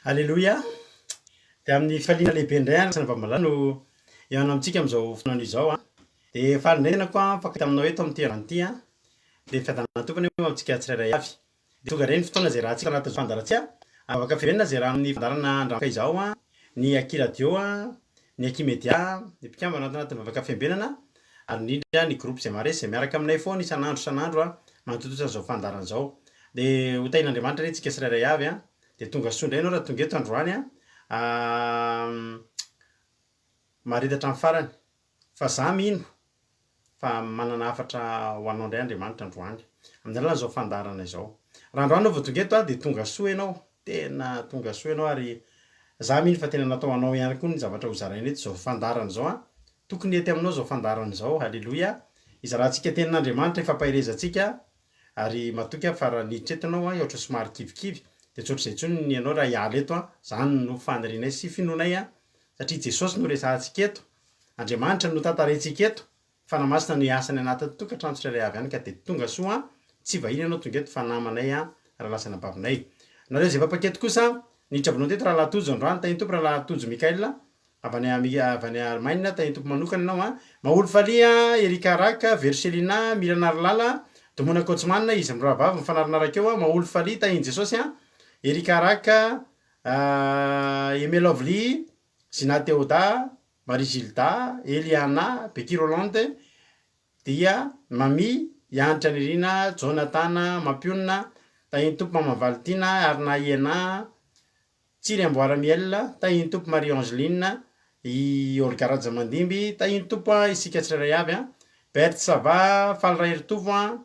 Alléluia. Dia amin'ny faliana lehibe indray arasana vamalà no ihany amintsika amin'izao fotoana izao a. Dia faly indray tenako a mpankita aminao eto amin'ny toerana ity a. Dia fiadanana tompony eo amintsika tsirairay avy. Dia tonga indray ny fotoana izay rahantsika anatin'ny fandarantsika afaka firenena izay raha amin'ny fandarana androanka izao a, ny Aki radio a, ny Aki média, ny mpikambana anatin'ny vavaka fiambenana ary indrindra ny groupe izay maro izay miaraka aminay foana isan'andro a manotototra an'izao fandarana izao. Dia ho tahin'Andriamanitra re tsika tsirairay avy a. Dia tonga soa indray ianao raha tonga eto androany a. Maharitatra amin'ny farany fa za mino fa manana hafatra ho anao indray Andriamanitra androany amin'ny alalan'izao fandarana izao. Raha androany anao vao tonga eto a dia tonga soa ianao, tena tonga soa ianao ary za mino fa tena natao anao ihany koa ny zavatra hozaraina eto izao fandarana izao a. Tokony hety aminao izao fandarana izao. Halleloia. Izy rahantsika tenin'Andriamanitra ifampahirezantsika ary matoky fa raha niditra eto ianao a ohatra somary kivikivy dia tsy ohatr'izay intsony ny ianao raha hiala eto a. Zany no fanirianay sy finoanay a satria Jesosy no resahantsika eto, Andriamanitra no tantarantsika eto, fanamasina ny asany anatin'ny tokantrano tsirairay avy ihany ka dia tonga soa a. Tsy vahiny ianao tonga eto fa namanay a raha lasana babinay. Nareo izay fampankety kosa niditra avy teto raha Latojo androany tany tompo raha Latojo Mikaela avy any Allemagne tany tompo manokana ianao a. Maolo falia Erika Raka, Verselina, Milana Arlala, Domona Kotsmanina izy mirahavavy mifanarinaraka eo a. Maolo falia tahin Jesosy a. Erika Raka, Aimé Lovely, Zina Théoda, Marie Gilda, Eliana, Becky Rolande, dia Mami, Yanitra Nirina, Jonathan Mampionina, tahin tompo Mama Valtina, Arna Iena, Tsiry Amboara Miel, tahin tompo Marie Angeline, i Olga Raja Mandimby, tahin tompo a isika tsirairay avy a. Berthe Sava, Falra Heritovo a,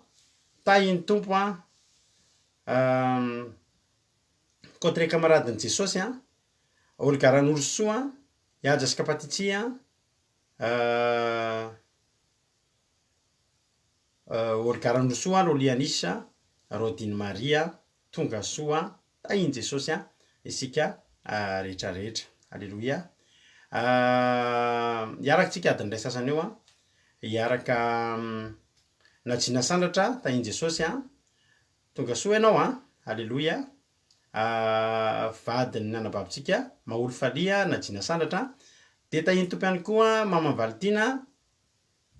tahin tompo a. Kotre kamaradin'i Jesosy a, Olga Ranorosoa, Iajasa Kapatitsi a, Olga Ranorosoa, Lolianisa, Rodine Maria, tonga soa, tahin Jesosy a, isika rehetrarehetra. Alléluia. Iaraka tsika adiny iray sasany eo a, iaraka Najina Sandratra, tahin Jesosy a, tonga soa ianao a. Alléluia. Vadiny nanababitsika Maolo falia Najina Sandratra, dia tahin tompo ihany koa Mama Valtina,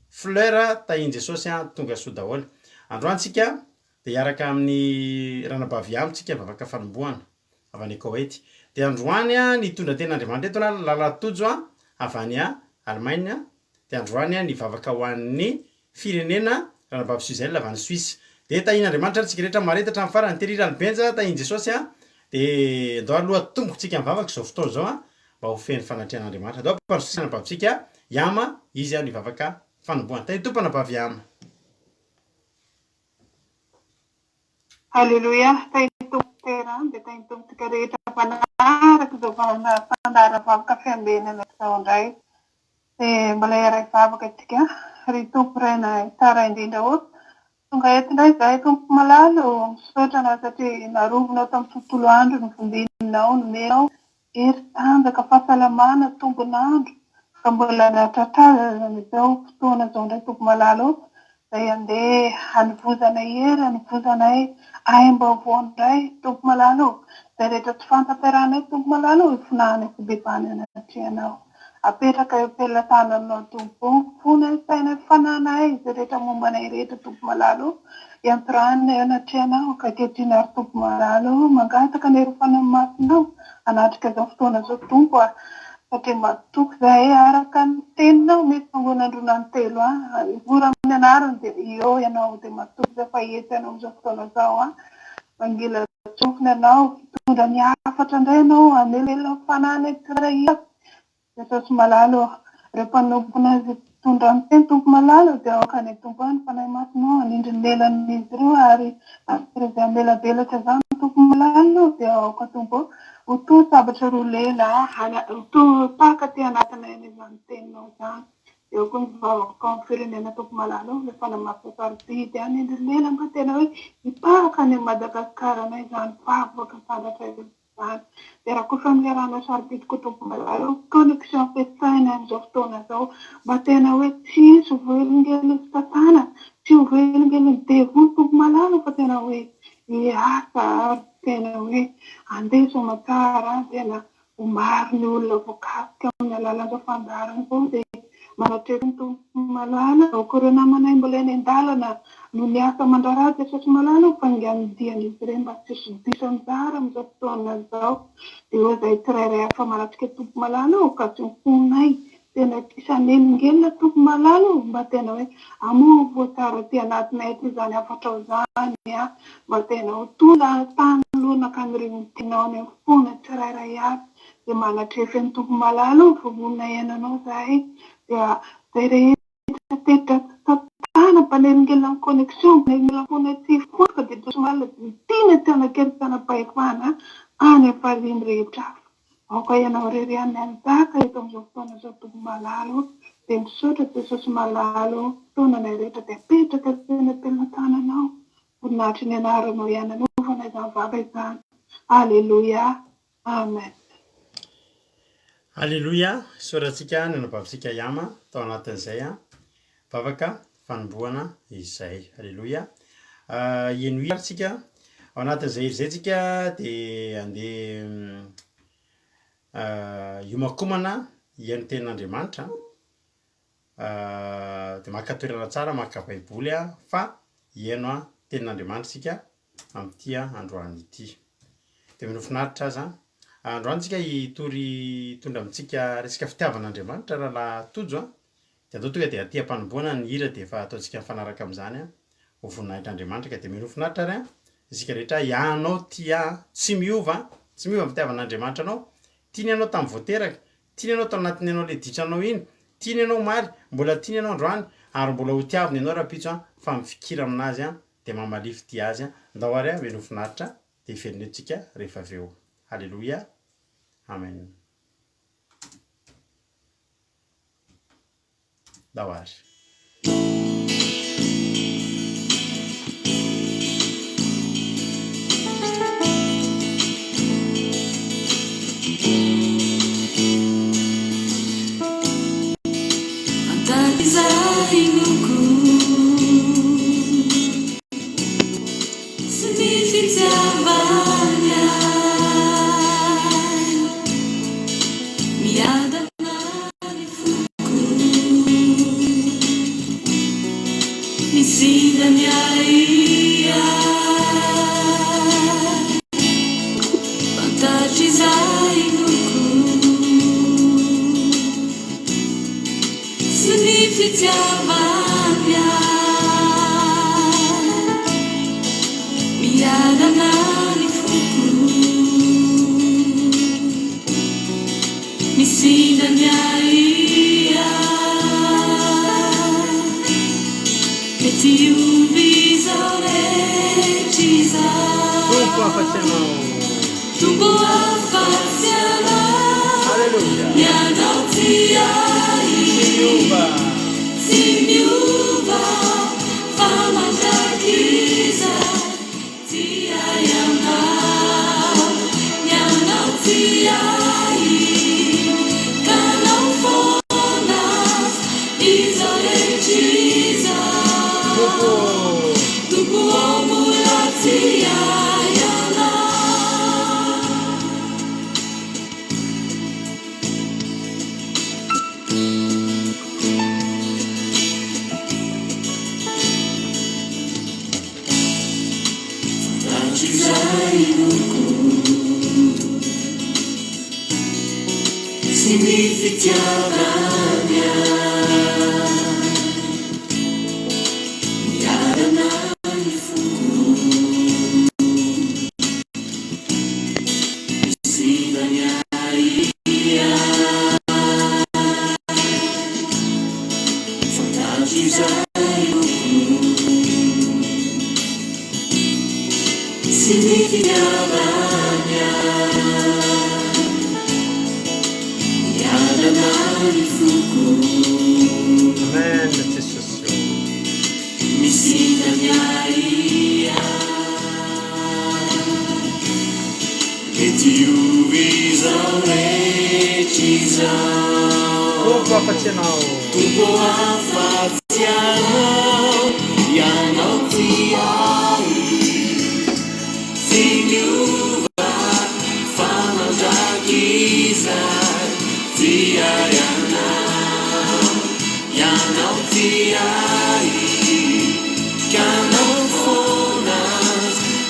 Fleur tahin Jesosy a, tonga soa daholo. Androany tsika dia iaraka amin'ny ranabavy amitsika vavaka fanombohana avy any Koweity. Dia androany a nitondra ten'Andriamanitra eto Lalatojo a avy any Allemagne. Dia androany a nivavaka ho an'ny firenena ranabavy Suzel avy any Suisse. Dia tahin'Andriamanitra tsika rehetra maharetatra amin'ny farany Tery Ralibenja tahin Jesosy a. Dia andao aloha tomboko tsika mivavaka izao fotoana izao a mba ho feno fanatrehan'Andriamanitra. Andao parsosy anabavitsika Yama, izy a nivavaka fanombohana. Tahin tompo anabavy Yama. Alléluia. Tahin tompo terany dia tahin tompo tsika rehetra mpanaraka izao fandara vavaka fiambenana izao indray. Dia mbola iaraka vavaka tsika ry tompo raina tsara indrindra oa. Tonga eto indray izahay tompo malalo misaotra anao satria narovinao tamin'ny tontolo andro ny vombininao nomenao hery tanjaka fahasalamana tombon'andro ka mbola nahatratrazana izao fotoana izao indray tompo malalo izay andeha hanovozanay hery hanovozanay aim-baovao indray tompo malalo izay rehetra tsy fantaperanay tompo malalo ifinahana sy bebany anatrehanao. Apetraka eo am-pelatananao tompo, fona saina fananay izay rehetra mombanay rehetra tompo malalo, iantoranina eo anatrehanao ka ankehitriny ary tompo malalo mangataka ny erofana masinao anatrika izao fotoana izao tompo a. Satria matoky izahay araka ny teninao mety mangonandrona ny telo a. Ivora amin'ny anarany dia io ianao dia matoky izay fa etsy ianao amin'izao fotoana izao a. Mangila tsofina ianao, fitondra ny hafatra indray ianao hanelelina fananay tsirairay iaby. Jesosy malalo, rehefa mpanompona azy tondra amin'ny teny tompo malalo dia aoka ny tompo any fanahy masinao hanindry ny lelan'izy ireo ary izay amelabelatra izany tompo malalo dia aoka tompo ho toa sabatra roa lela ho toa taka ty anatinay an'izany teninao izany. Eo koa ny vavaka amin'ny firenena tompo malalo rehefa namafisarididy any indry lela mba tena hoe hipahaka any Madagasikara anay izany vavaka sambatra izany. Dia raha koa familiarana sarobidy koa tompo malalo connexion fiasaina amin'izao fotoana izao mba tena hoe tsy hisy velongelon'ny satana, tsy ho velongelon'ny devoly tompo malalo fa tena hoe hiasa ary tena hoe andeha soamantsara tena ho maro ny olona voakasika amin'ny alalan'izao fandaharana zao dia manatrehitra ny tompo malala aokireo namanay mbola eny an-dalana no ny asa mandraraha Jesosy malala ho fangandian'izy ireny mba tsy hisy diso mizara amin'izao fotoana izao dia eo izay tsirairay afa manatrika tompo malala ao ka tsy mifonay tena isan'elongelona tompo malala mba tena hoe amovo tsara ty anatinay ty izany afatra ao izany a mba tena ho tola tany lohana ka anireny tinao any amin'ny fona tsirairay avy dia manatrehitra ny tompo malala ao vovonina iainanao zahay dia zay rehetra tetra satana mpanelongelona amin'ny connexion mpanelongelona fona tsy foka dia Jesosy malala tiana tianakely tsanapahefana any amin'ny farimy rehetra hafa aoka ianao rery any anjaka eto amin'izao fotoana izao tompo malala dia misaotra Jesosy malala fotoananay rehetra dia apetraka tena tananao voninahitry ny anaranao ihany anaovana izany vava izany. Alleluia, amen. Alleluia, soratsika ny anabavintsika iama tao anatin'izay vavaka fanomboana izay. Alleluia. Eno hiritsika ao anatin'izay irizay tsika dia andeha iomakomana hiaino tenin'Andriamanitra dia maka toerana tsara maka baiboly fa hiaino tenin'Andriamanitra tsika amin'ity androany ity. Dia minofinaritra aza androany tsika hitondra amintsika resaka fitiavan'Andriamanitra raha tojo dia atao tonga dia aty am-panomboana ny hira dia efa ataontsika mifanaraka amin'izany ho voninahitran'Andriamanitra dia minofinaritra ary isika rehetra ianao tia tsy miova amin'ny fitiavan'Andriamanitra anao tiany ianao tamin'ny voateraka tiany ianao tao anatin'ny ianao le ditranao iny tiany ianao maly mbola tiany ianao androany ary mbola ho tiaviny ianao raha pitso fa mifikira aminazy dia mamalify ty azy ndao ary minofinaritra dia ifelinetsika rehefa avy eo. Alleluia, amen. Ndao ary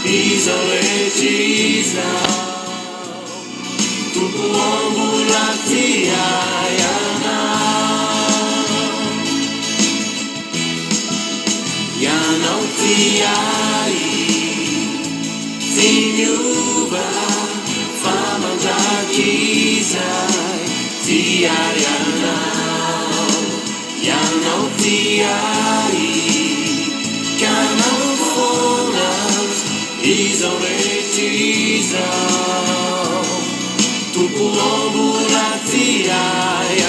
izao rehetra izao tompo mbola tiay ianao tiay tsy miova fa mandraky izay tiay ianao tiay kanao foana izao rehetra izao tompo mbola tiay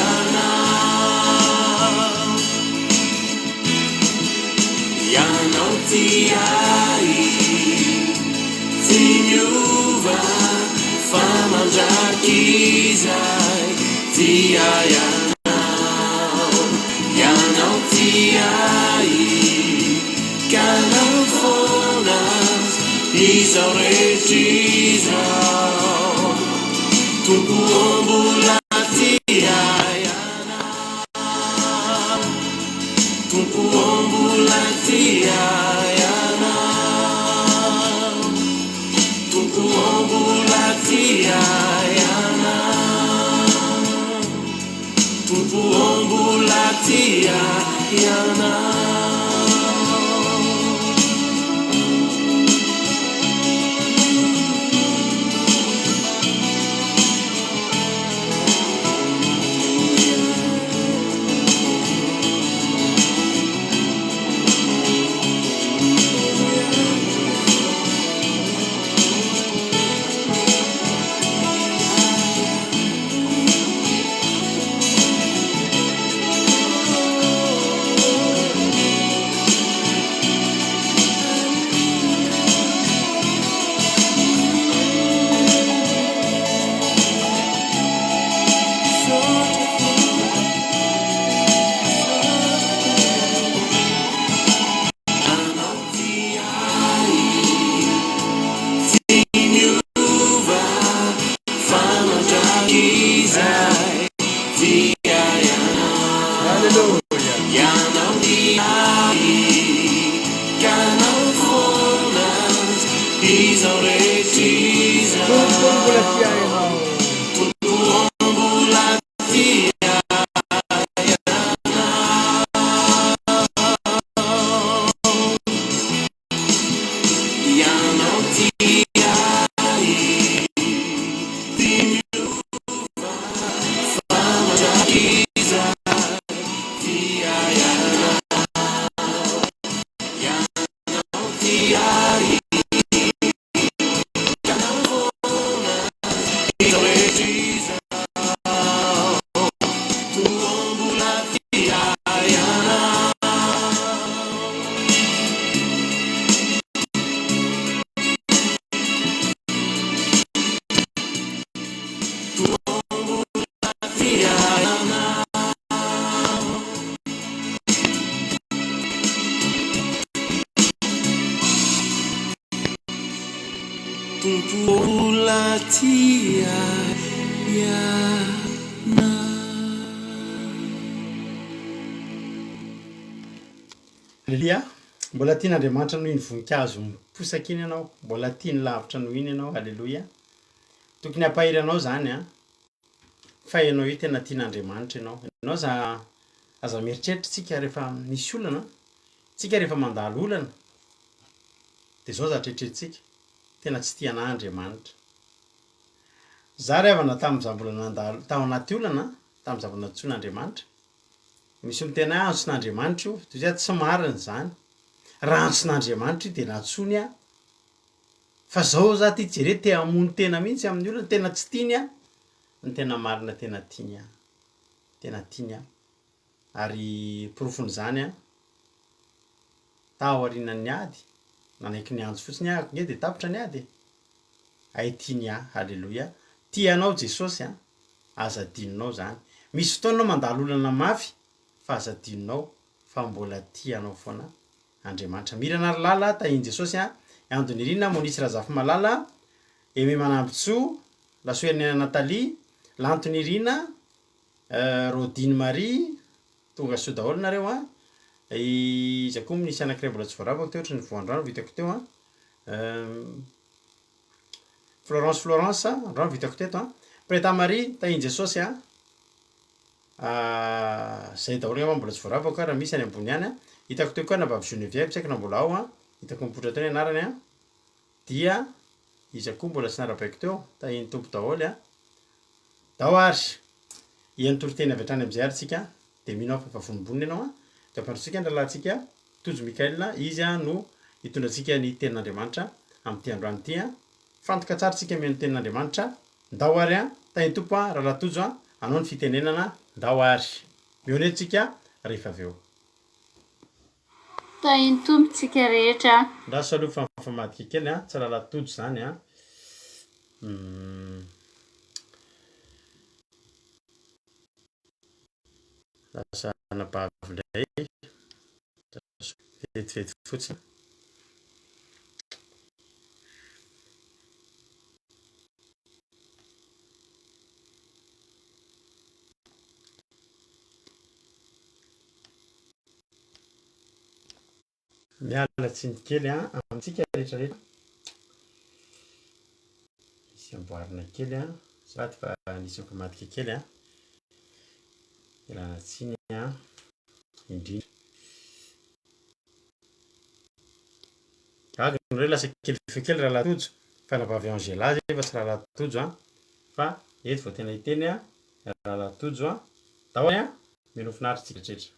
ianao tiay tsy miova fa mandraky izay tiay ianao tiay kanao foana izao rehetra izao tompo mbola tiay tompo mbola tiay tompo mbola tiay tompo mbola tiay Aleluia. Mbola tian'Andriamanitra noho iny voninkazo miposaka iny ianao, mbola tiany lavitra noho iny ianao. Aleluia. Tokony hampahiry anao zany fa ianao io tena tian'Andriamanitra ianao. Ianao aza mieritreritra tsika rehefa misy olana, tsika rehefa mandalo olana dia zao zavatra eritreretintsika, tena tsy tian'Andriamanitra. Za revana tamin'iza mbola nandalo tao anaty olana, tamin'iza mbola natsoin'Andriamanitra, misy mitena antson'Andriamanitra io, toy izay tsy marina zany. Raha antson'Andriamanitra io dia natsony fa zao za ty jere te hamono tena mihitsy amin'ny olona, tena tsy tiany ny tena marina tena tiany tena tiany ary porofon'izany tao aorianan'ny ady nanaiky ny anjo fotsiny ahako nge dia tapitra ny ady ay tiany Halleluia. Tianao Jesosy aza dininao zany. Misy fotoana mandalo olana mafy fa aza dininao fa mbola tianao foana Andriamanitra. Mirana ary lala tahiny Jesosy Andony Irina, Monisy Razafy Malala, Aimé Manambotsoa, Lasoenina Natalie, Lantony Irina, Rodine Marie, tonga soa daholo nareo iza koa misy anankiray mbola tsy voaravako teo ohatry ny voandrano vitako teo Florence androany vitako teto a Preta Marie tahiny Jesosy a zay daholo angamba mbola tsy voaravako raha misy any ambony any a hitako teo koa na vavy Geneviève tsy haiko na mbola ao a hitako mipoitra teo ny anarany a dia izy koa mbola tsy narabaiko teo tahiny tompo daholo a dahoary iany toriteny avy hatrany am'izay ary tsika de mino aho fa efa vonimboniny ianao a de ampandrotsika ny rahalantsika Tojo Mikael izy a no hitondratsika ny tenin'Andriamanitra amin'ity androany ity a fantoka tsara tsika amin'ny tenin'Andriamanitra dahoary a tahiny tompo a raha Tojo a anao ny fitenenana dahoary mionetsika rehefa avy eo tahiny tompotsika rehetra ndra saloha fa famadika kely a tsy raha Tojo zany a lasa nabavy ndray vetivety fotsiny miala tsiny kely a amintsika rehetrarehetra misy amboarina kely a sady fa nisoko madika kely a ilana tsiny a indrindra gaga nore lasa kely fekely raha Tojo fa nabavy Angela zay fa tsy raha Tojo a fa eto vao tena hiteny a raha Tojo a daholy a mino finaritsika rehetra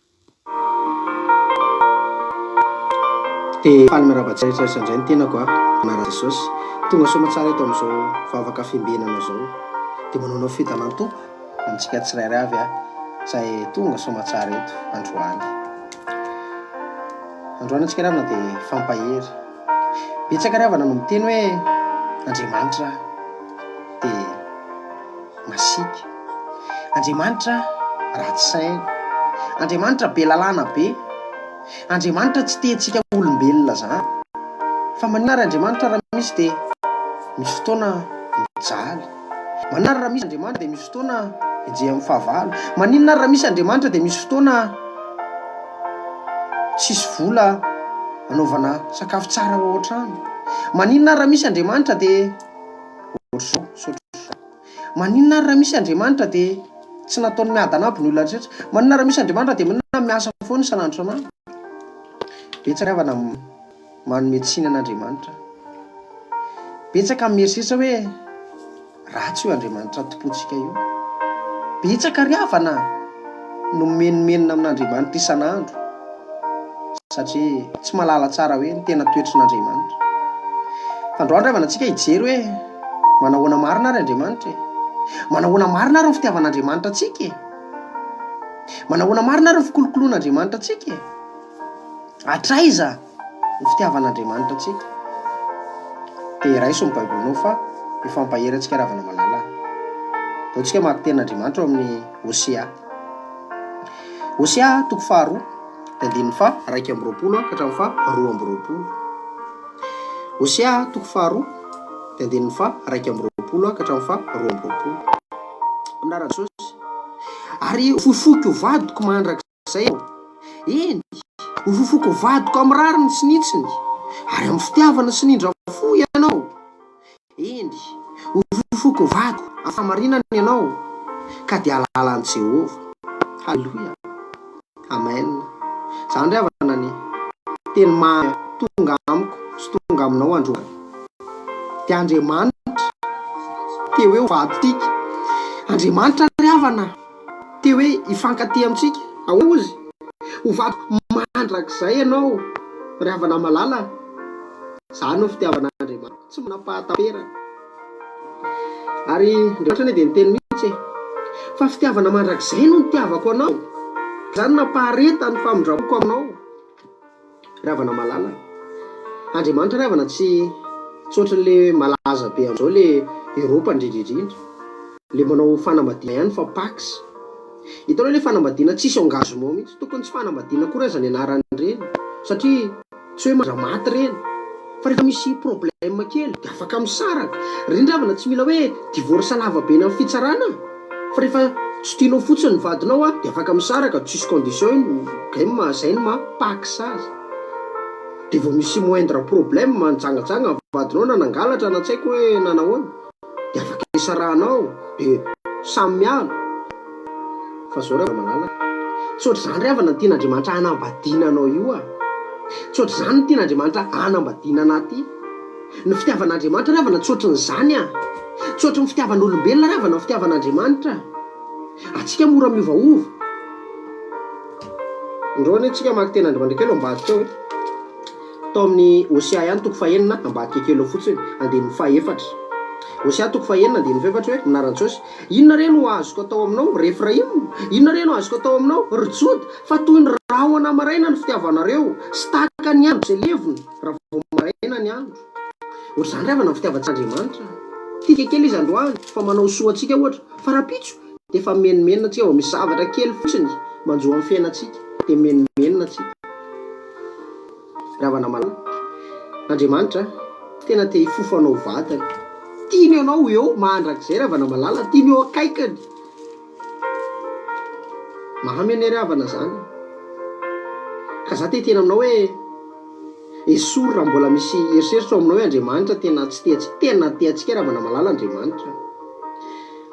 dia faly miarahaba rehetra izay ny tenako a anara Jesosy tonga soa matsara eto amin'izao vavaka fiambenana zao dia manao fitanan-to amintsika tsirairay avy a izay tonga soa matsara eto androany antsika ravana dia fampahery betsaka ravana no miteny hoe Andriamanitra dia masika, Andriamanitra ratsy saina, Andriamanitra be lalàna be, Andriamanitra tsy tentsika olombelona zany fa manara Andriamanitra raha misy dia misy fotoana mijaly, manara raha misy Andriamanitra dia misy fotoana hijery amin'ny fahavalo, maninona raha misy Andriamanitra dia misy fotoana tsisy vola anaovana sakafo tsara ao an-trano, maninona raha misy Andriamanitra dia maninona raha misy Andriamanitra dia tsy nataony miadanabo ny olona rehetra, maninona raha misy Andriamanitra dia maninona miasa foana isan'andro isan'andro. Betsaka avana manome tsiny an'Andriamanitra, betsaka mieritreritra hoe ratsy io Andriamanitra tompontsika io, betsaka ry havana no menomenona amin'Andriamanitra isan'andro satria tsy malala tsara hoe ny tena toetrin'Andriamanitra. Androany ravana antsika hijery hoe manahoana marina ary Andriamanitra, manahoana marina ary ny fitiavan'Andriamanitra antsika, manahoana marina ary ny fikolokoloan'Andriamanitra antsika, atraiza ny fitiavan'Andriamanitra antsika. Dia raiso ny Baibolinao fa mifampahery antsika ravana malala. Ataontsika maka tenin'Andriamanitra ao amin'ny Hosea, Hosea toko faharoa dia andininy fa 1:20 ka hatramin'ny fa 2:20. Hosea toko faharoa dia andininy fa 1:20 ka hatramin'ny fa 2:20. Amin'nara Jesosy, ary fofoko vadiko mandrakizay aho, eny hofofoko vadiko amin'ny rariny sy nitsiny, ary amin'ny fitiavana sy nindrafo ianao, eny hofofoko vadiko amin'ny famarinana ianao ka dia halalan'i Jehova. Halleluia, amen. Zany ry havana ny teny tonga amiko sy tonga aminao androany dia Andriamanitra te hoe vady tika, Andriamanitra ry havana te hoe hifankatia amintsika, ahozy ho vady mandrakizay ianao ry havana malala. Zany no fitiavan'Andriamanitra tsy manam-pahatapera. Ary Andriamanitra dia niteny mihitsy fa fitiavana mandrakizay no nitiavako anao, zany nampahareta ny famondrapoko aminao ry havana malala. Andriamanitra ry havana tsy ohatran'le malaza be amin'izao le Eropa indrindraindrindra le manao fanambadiana ihany fa Pax. Hitanao le fanambadiana tsisy engagement mihitsy, tokony tsy fanambadiana koa aza ny anarany reny satria tsy hoe maty reny, fa rehefa misy problème kely dia afaka misaraka. Reny ry havana tsy mila hoe divorce lava be amin'ny fitsarana, fa rehefa tsy tianao fotsiny ny vadinao dia afaka misaraka, tsisy condition game, zay no maha Pax azy. de vao misy moindre problème manjangatsanga vadinao na nangalatra na tsy haiko hoe nanahoana de afaka isarahanao de samy miala fa zao rehefa malala tsy ohatry zany rehavana tian'Andriamanitra hanambadinanao io tsy ohatry zany ny tian'Andriamanitra hanambadinana ty ny fitiavan'Andriamanitra rehavana tsy ohatry ny zany tsy ohatry ny fitiavan'olombelona rehavana ny fitiavan'Andriamanitra atsika mora miovaova ndrony tsika maky ten'Andriamanitra kely ambadika hoe tao amin'ny Osea ihany toko fahenina ambadika kely eo fotsiny andininy faefatra Osea toko fahenina andininy faefatra hoe minaran-tsosy inona re no azoko atao aminao Refraim inona re no azoko atao aminao Jody fa toy ny rahona maraina ny fitiavanareo sy tahaka ny andro zay levony raha vao maraina ny andro ohatry zany rehavana ny fitiavan'Andriamanitra tika kely izy androany fa manao soa atsika ohatra fa rapitso de fa menimenina atsika vao misy zavatra kely fotsiny manjoa amin'ny fiainatsika de menimenina atsika rehavana malala Andriamanitra tena te hifofanao vatany tiany ianao eo mandrakizay rehavana malala tiany eo akaikany mahamene rehavana zany ka za te tena aminao hoe esory raha mbola misy eritreritra aminao hoe Andriamanitra tena tsy teatsika tena teatsika rehavana malala Andriamanitra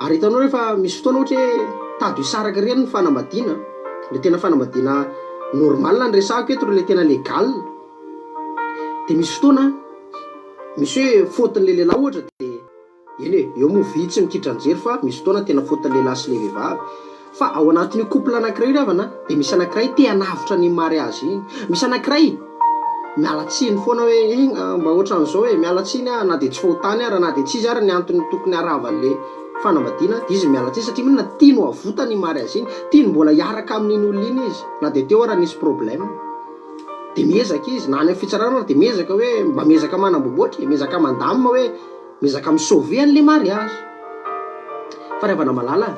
ary hitanao rehefa misy fotoana ohatra hoe tady hisaraka reny ny fanambadiana le tena fanambadiana normal ny resako eto le tena legal de misy fotoana misy hoe fôtin'le lehilahy ohatra de eny eo moa vitsy mikitranjery fa misy fotoana tena fôtin'ny lehilahy sy le vehivavy fa ao anatin'ny couple anankiray rehavana de misy anankiray te hanavitra ny mariazy iny misy anankiray mialatsiny foana hoe mba ohatran'izao hoe mialatsiny na de tsy fahotany raha na de tsy izy ary ny antony tokony haravan'le fanambadiana de izy mialatsiny satria minona tiany avota ny mariazy iny tiany mbola hiaraka amin'iny olona iny izy na de teo raha nisy problème de miezaka izy na any amin'ny fitsarana de miezaka hoe mba miezaka manamboboatra miezaka mandamina hoe miezaka misauver an'le mariazy fa rehavana malala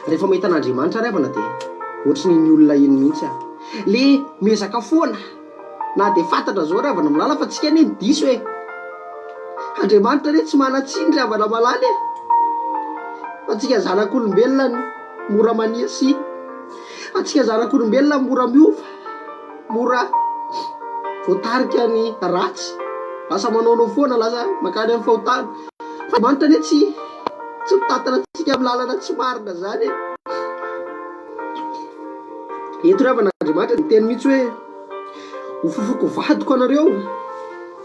rehefa mahita an'Andriamanitra rehavana de ohatry ny olona iny mihitsy le miezaka foana na de fantatra zao rehavana malala fa tsika ane diso hoe Andriamanitra re tsy manatsiny rehavana malala fa tsika zanak'olombelona mora maniasy atsika zanak'olombelona mora miova mora voatarika ny ratsy lasa manaonao foana lasa makany amin'ny fahotana fa manitra ane tsy mitatana atsika amin'ny lalana tsy marina zany eto rehavana Andriamanitra ny teny mihitsy hoe ho fofoko vadiko anareo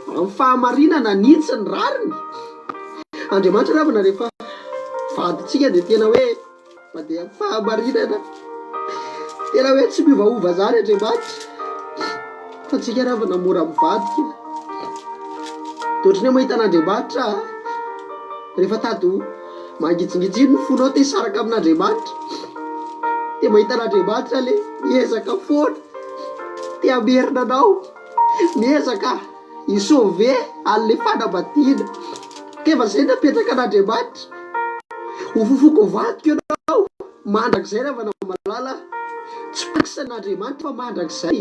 amin'ny fahamarinana nitsy ny rariny Andriamanitra rehavana rehefa vaditsika de tena hoe mandeha fahamarinana tena hoe tsy miovaova zany Andriamanitra fa tsika rehavana mora mivadika de ohatrany hoe mahita an'Andriamanitra rehefa tady mangitsingitsiny ny fonao te hisaraka amin'Andriamanitra de mahita an'Andriamanitra le miezaka foana te hamerina anao miezaka hisauver an'le fanambadiana kefa zay napetraka an'Andriamanitra ho fofoko vadiko ianao mandrakizay rehavana malala tsy pakisan'Andriamanitra fa mandrakizay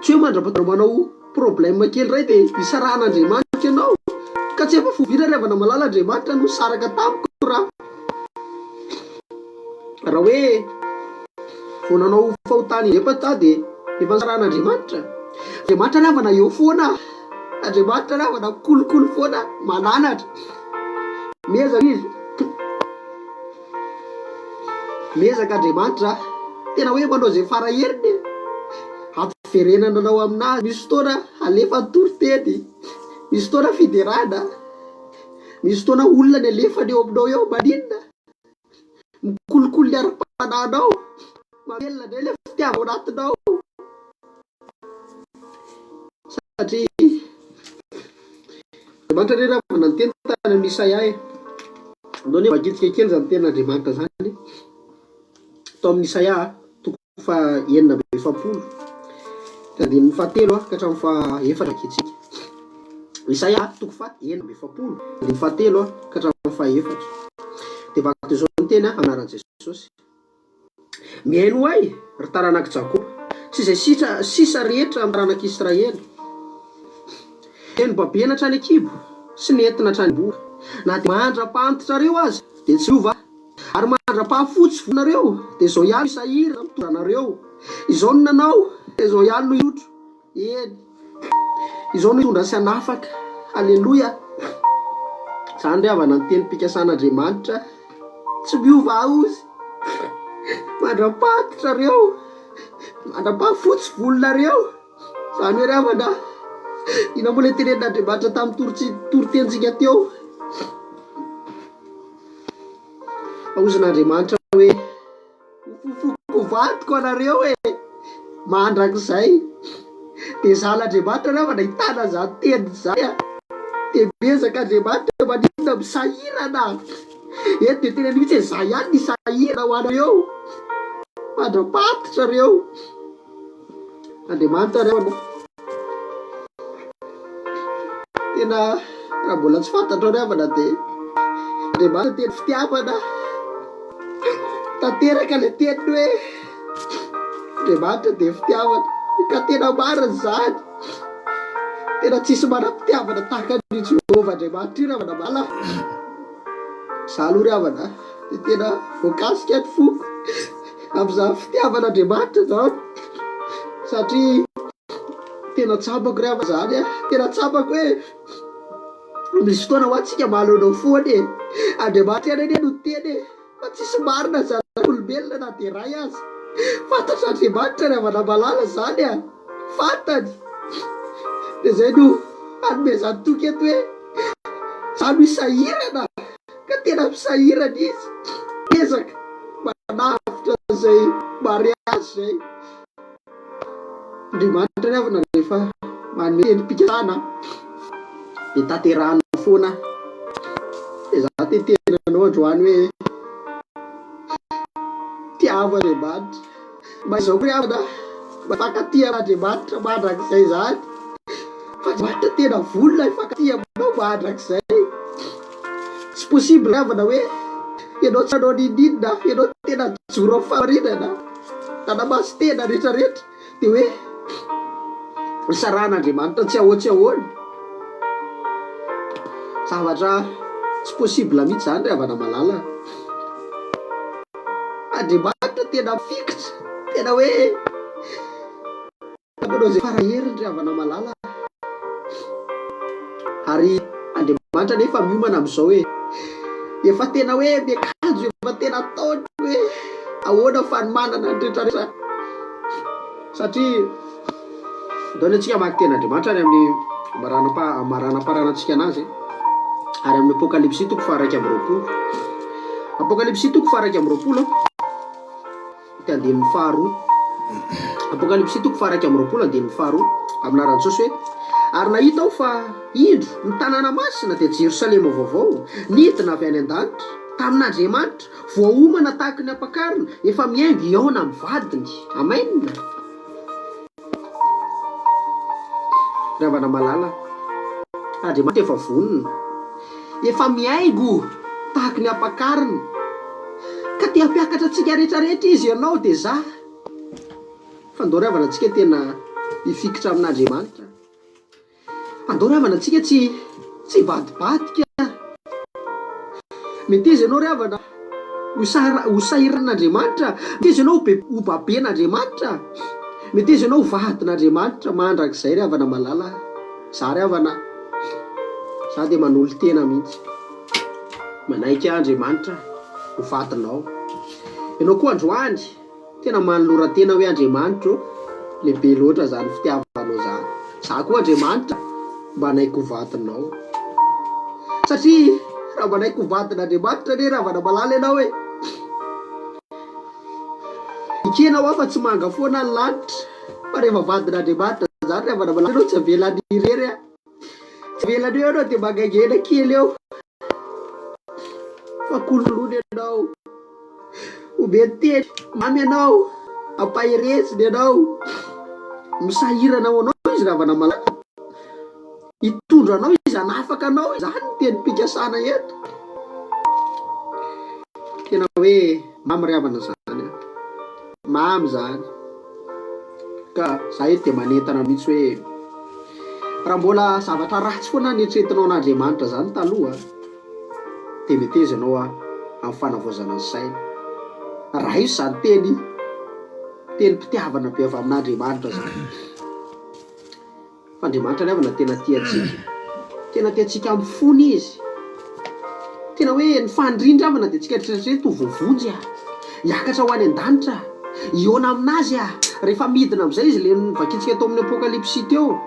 tsy hoe mandrapatanao manao problème kely ray de hisarahan'Andriamanitra ianao ka tsy efa fovina rehavana malala Andriamanitra no saraka tamiko raha hoe vonanao fahotany epa de efa nisarahan'Andriamanitra Andriamanitra rehavana eo foana Andriamanitra rehavana kolokolo foana mananatra miezaka izy miezaka Andriamanitra tena hoe manao zay fara heriny ampiverenana anao aminazy misy fotoana alefa toriteny misy fotoana fiderana misy fotoana olona ny alefany eo aminao eo maninona mikolokolo ny ara-pananao mamelona ny le fitiava anatinao satria Andriamanitra re rehavana ny teny tany amin'ny Isaia andao ne magitsika kely zany ten'Andriamanitra zany tao amin'ny Isaia toko fa 9:7 andininy fahatelo ka hatramin'ny fahaefatra akitsika Isaia toko fa 9:7 andininy fahatelo ka hatramin'ny fahaefatra de vaky zao ny teny anaran'i Jesosy mihaino ahy ry taranak'i Jakoba sy izay sisa rehetra amin'ny taranak'Israely teny babena hatrany an-kibo sy nentina hatrany boka na de mandra-pahantitra aza de tsy ova ary mandra-pahafotsy vonareo de zao ihany sahira mitoranareo izao no nanao de zao ihany no iotro eny izao no hitondra sy hanafaka. Alleloia. Zany ry havana ny teny mpikasan'Andriamanitra tsy miova ozy. Mandra-patitra reo, mandra-pahafotsy volonareo. Zany hoe ry havana, ina moa ilay tenenin'Andriamanitra tamin'ny torotentsika teo, aozin'Andriamanitra hoe fofoko vatiko anareo mandrakizay. Dia zan'Andriamanitra ry havana hitana zany teny zay dia betsaka Andriamanitra maninona misahirana. Eto dia tena mihitsy za ihany ny sahirana ho anareo. Mandra-patitra reo. Andriamanitra ry havana tena raha mbola tsy fantatrao ry havana dia Andriamanitra teny fitiavana tanteraka ilay teny hoe Andriamanitra dia fitiavana, ka tena marina zany. Tena tsisy manam-pitiavana tahaka ny Jehovah Andriamanitra io ry havana mala. Za aloha ry havana dia tena voakasika ny foko amin'izany fitiavan'Andriamanitra zao, satria tena tsapako ry havana zany. Tena tsapako hoe misy fotoana ho antsika mahalonao foana Andriamanitra ihany anie no teny fa tsisy marina zanak'olombelona na dia ray aza. Fantatr'Andriamanitra ry havana malala zany fantany. Dia zay no hanome zany toky eto hoe za misahirana, ka tena misahirana izy. Ezaka manafitra zay mariazy zay. Andriamanitra ry havana rehefa manome teny mpikasana dia tanterahana foana. Dia za tetenanao androany hoe tiavo Andriamanitra. Ma izao koa ry havana mafankatia-Andriamanitra mandrakizay zany. Fa Andriamanitra tena volona ifankatia aminao mandrakizay. Tsy possible ry havana hoe ianao tsy hanao ninina, ianao tena joro amin'ny famarinana, tanamasy tena rehetrarehetra dia hoe nisaran'Andriamanitra tsy ahoa tsy ahoana. Zavatra tsy possible mihitsy zany ry havana malala. Andriamanitra tena fikitra, tena hoe manao izay faraherin'ny ry havana malala. Ary Andriamanitra nefa miomana amin'izao hoe efa tena hoe miakajo, efa tena ataony hoe ahoana fa ny manana ny rehetrarehetra. Satria ndao ny antsika maky ten'Andriamanitra any amin'ny maranam-paranantsika anazy ary amin'ny Apokalipsy toko faha 1:20. Apokalipsy toko faha 1:20 dia andinin'ny faharoa. Apokalipsy toko faha 1:20 andinin'ny faharoa amin'ny anaran'i Jesosy hoe ary nahita aho fa indro ny tanàna masina dia Jerosalema vaovao nidina avy any an-danitra tamin'Andriamanitra, voaomana tahaka ny ampakarina, efa mihaingo iaona amin'ny vadiny. Amen. Ry havana malala, Andriamanitra efa vonona, efa mihaingo tahaka ny ampakarina, ka te hampiakatra antsika rehetrarehetra izy ianao dia za. Fandao ry havana antsika tena hifikitra amin'Andriamanitra. Andao ry havana antsika tsy vadibadika. Mety izy ianao ry havana ho sahiran'Andriamanitra, mety izy ianao ho baben'Andriamanitra, mety izy ianao ho vadin'Andriamanitra mandrakizay ry havana malala. Za ry havana, za dia manolo tena mihitsy, manaiky Andriamanitra ho vadinao. Ianao koa androany tena manolora-tena hoe Andriamanitra lehibe loatra zany fitiavanao zany. Za koa Andriamanitra mba naiko ho vadinao, satria raha mba naiko ho vadin'Andriamanitra anie raha havana malala ianao hoe ikenao afa tsy manga foana ny lanitra, fa rehefa vadin'Andriamanitra zany raha havana malala ianao tsy avelany irery, tsy avelany eo ianao dia mangangena kely eo, fa kololony ianao, ometeny mamy ianao, ampahireziny ianao, misahirana ho anao izy raha havana malala. Hitondra anao izy, hanafaka anao, zany ny teny mpikasana eto. Tena hoe mamy ry havana zany, mamy zany. Ka za eto dia manentana mihitsy hoe raha mbola zavatra ratsy foana nietretinao an'Andriamanitra zany taloha dia mety izy ianao amin'ny fanavaozana ny saina. Raha io zany teny mpitiavana be avy amin'Andriamanitra zany. fa Andriamanitra ry havana tena tiatsika amin'ny fony izy. Tena hoe ny fandrindra havana dia tsika rehetrarehetra to voavonjy hiakatra ho any an-danitra iona aminazy rehefa midina amin'izay izy le vakitsika tao amin'ny apokalipsy teo.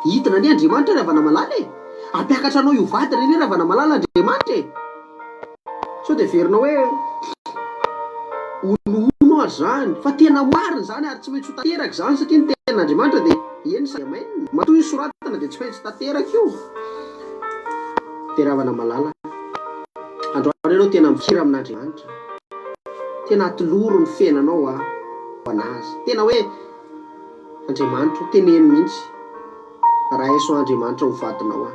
Hidina ny Andriamanitra ry havana malala e, ampiakatra anao io vadiny iny ry havana malala Andriamanitra e. So dia verinao hoe ono azy zany, fa tena marina zany ary tsy maintsy ho tanteraka zany satria ny tenan'Andriamanitra dia eny sa maina matoa io soratana dia tsy maintsy tanteraka io. Dia ry havana malala, androany ianao tena mikira amin'Andriamanitra, tena atoloro ny fiainanao ho anazy. Tena hoe Andriamanitra teneny mihitsy raha eso Andriamanitra ho vadinao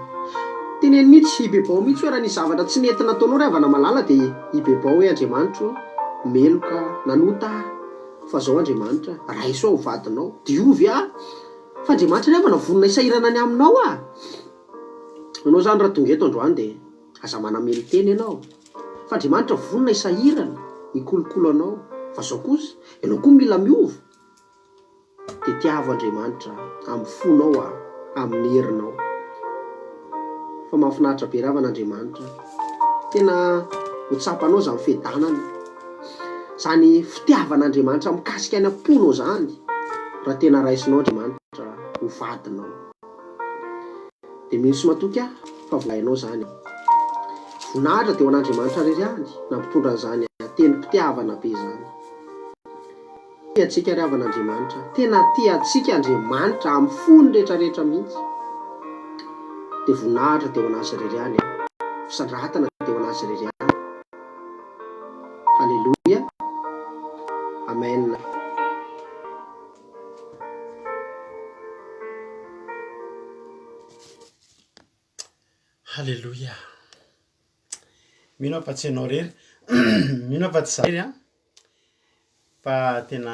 teneny mihitsy hibebao mihitsy hoe raha ny zavatra tsy nentina ataonao ry havana malala dia hibebao hoe Andriamanitra meloka nanota fa zao Andriamanitra raha eso ho vadinao diovy fa Andriamanitra ry havana vonona isahirana ny aminao Ianao zany raha tonga eto androany dia aza manamely teny ianao fa Andriamanitra vonona isahirana hikolokolo anao. Fa zao kosa ianao koa mila miova dia tiavo Andriamanitra amin'ny fonao amin'ny herinao. Fa mahafinaritra be ry havan'Andriamanitra, tena hotsapanao zany fiadanana, zany fitiavan'Andriamanitra mikasika ny am-ponao zany raha tena raisinao Andriamanitra ho vadinao. Dia misy matoky fa volainao zany voninahitra dia ho an'Andriamanitra rery any nampitondra an'izany teny mpitiavana be zany. Tiatsika ry havan'Andriamanitra, tena tiatsika Andriamanitra amin'ny fony rehetrarehetra mihitsy. Dia voninahitra dia ho an'azy rery any, fisandratana dia ho an'azy rery any. Halleluja, amen. Halleluja. Mino fa tsy ianao rery mino fa tsy zarery fa tena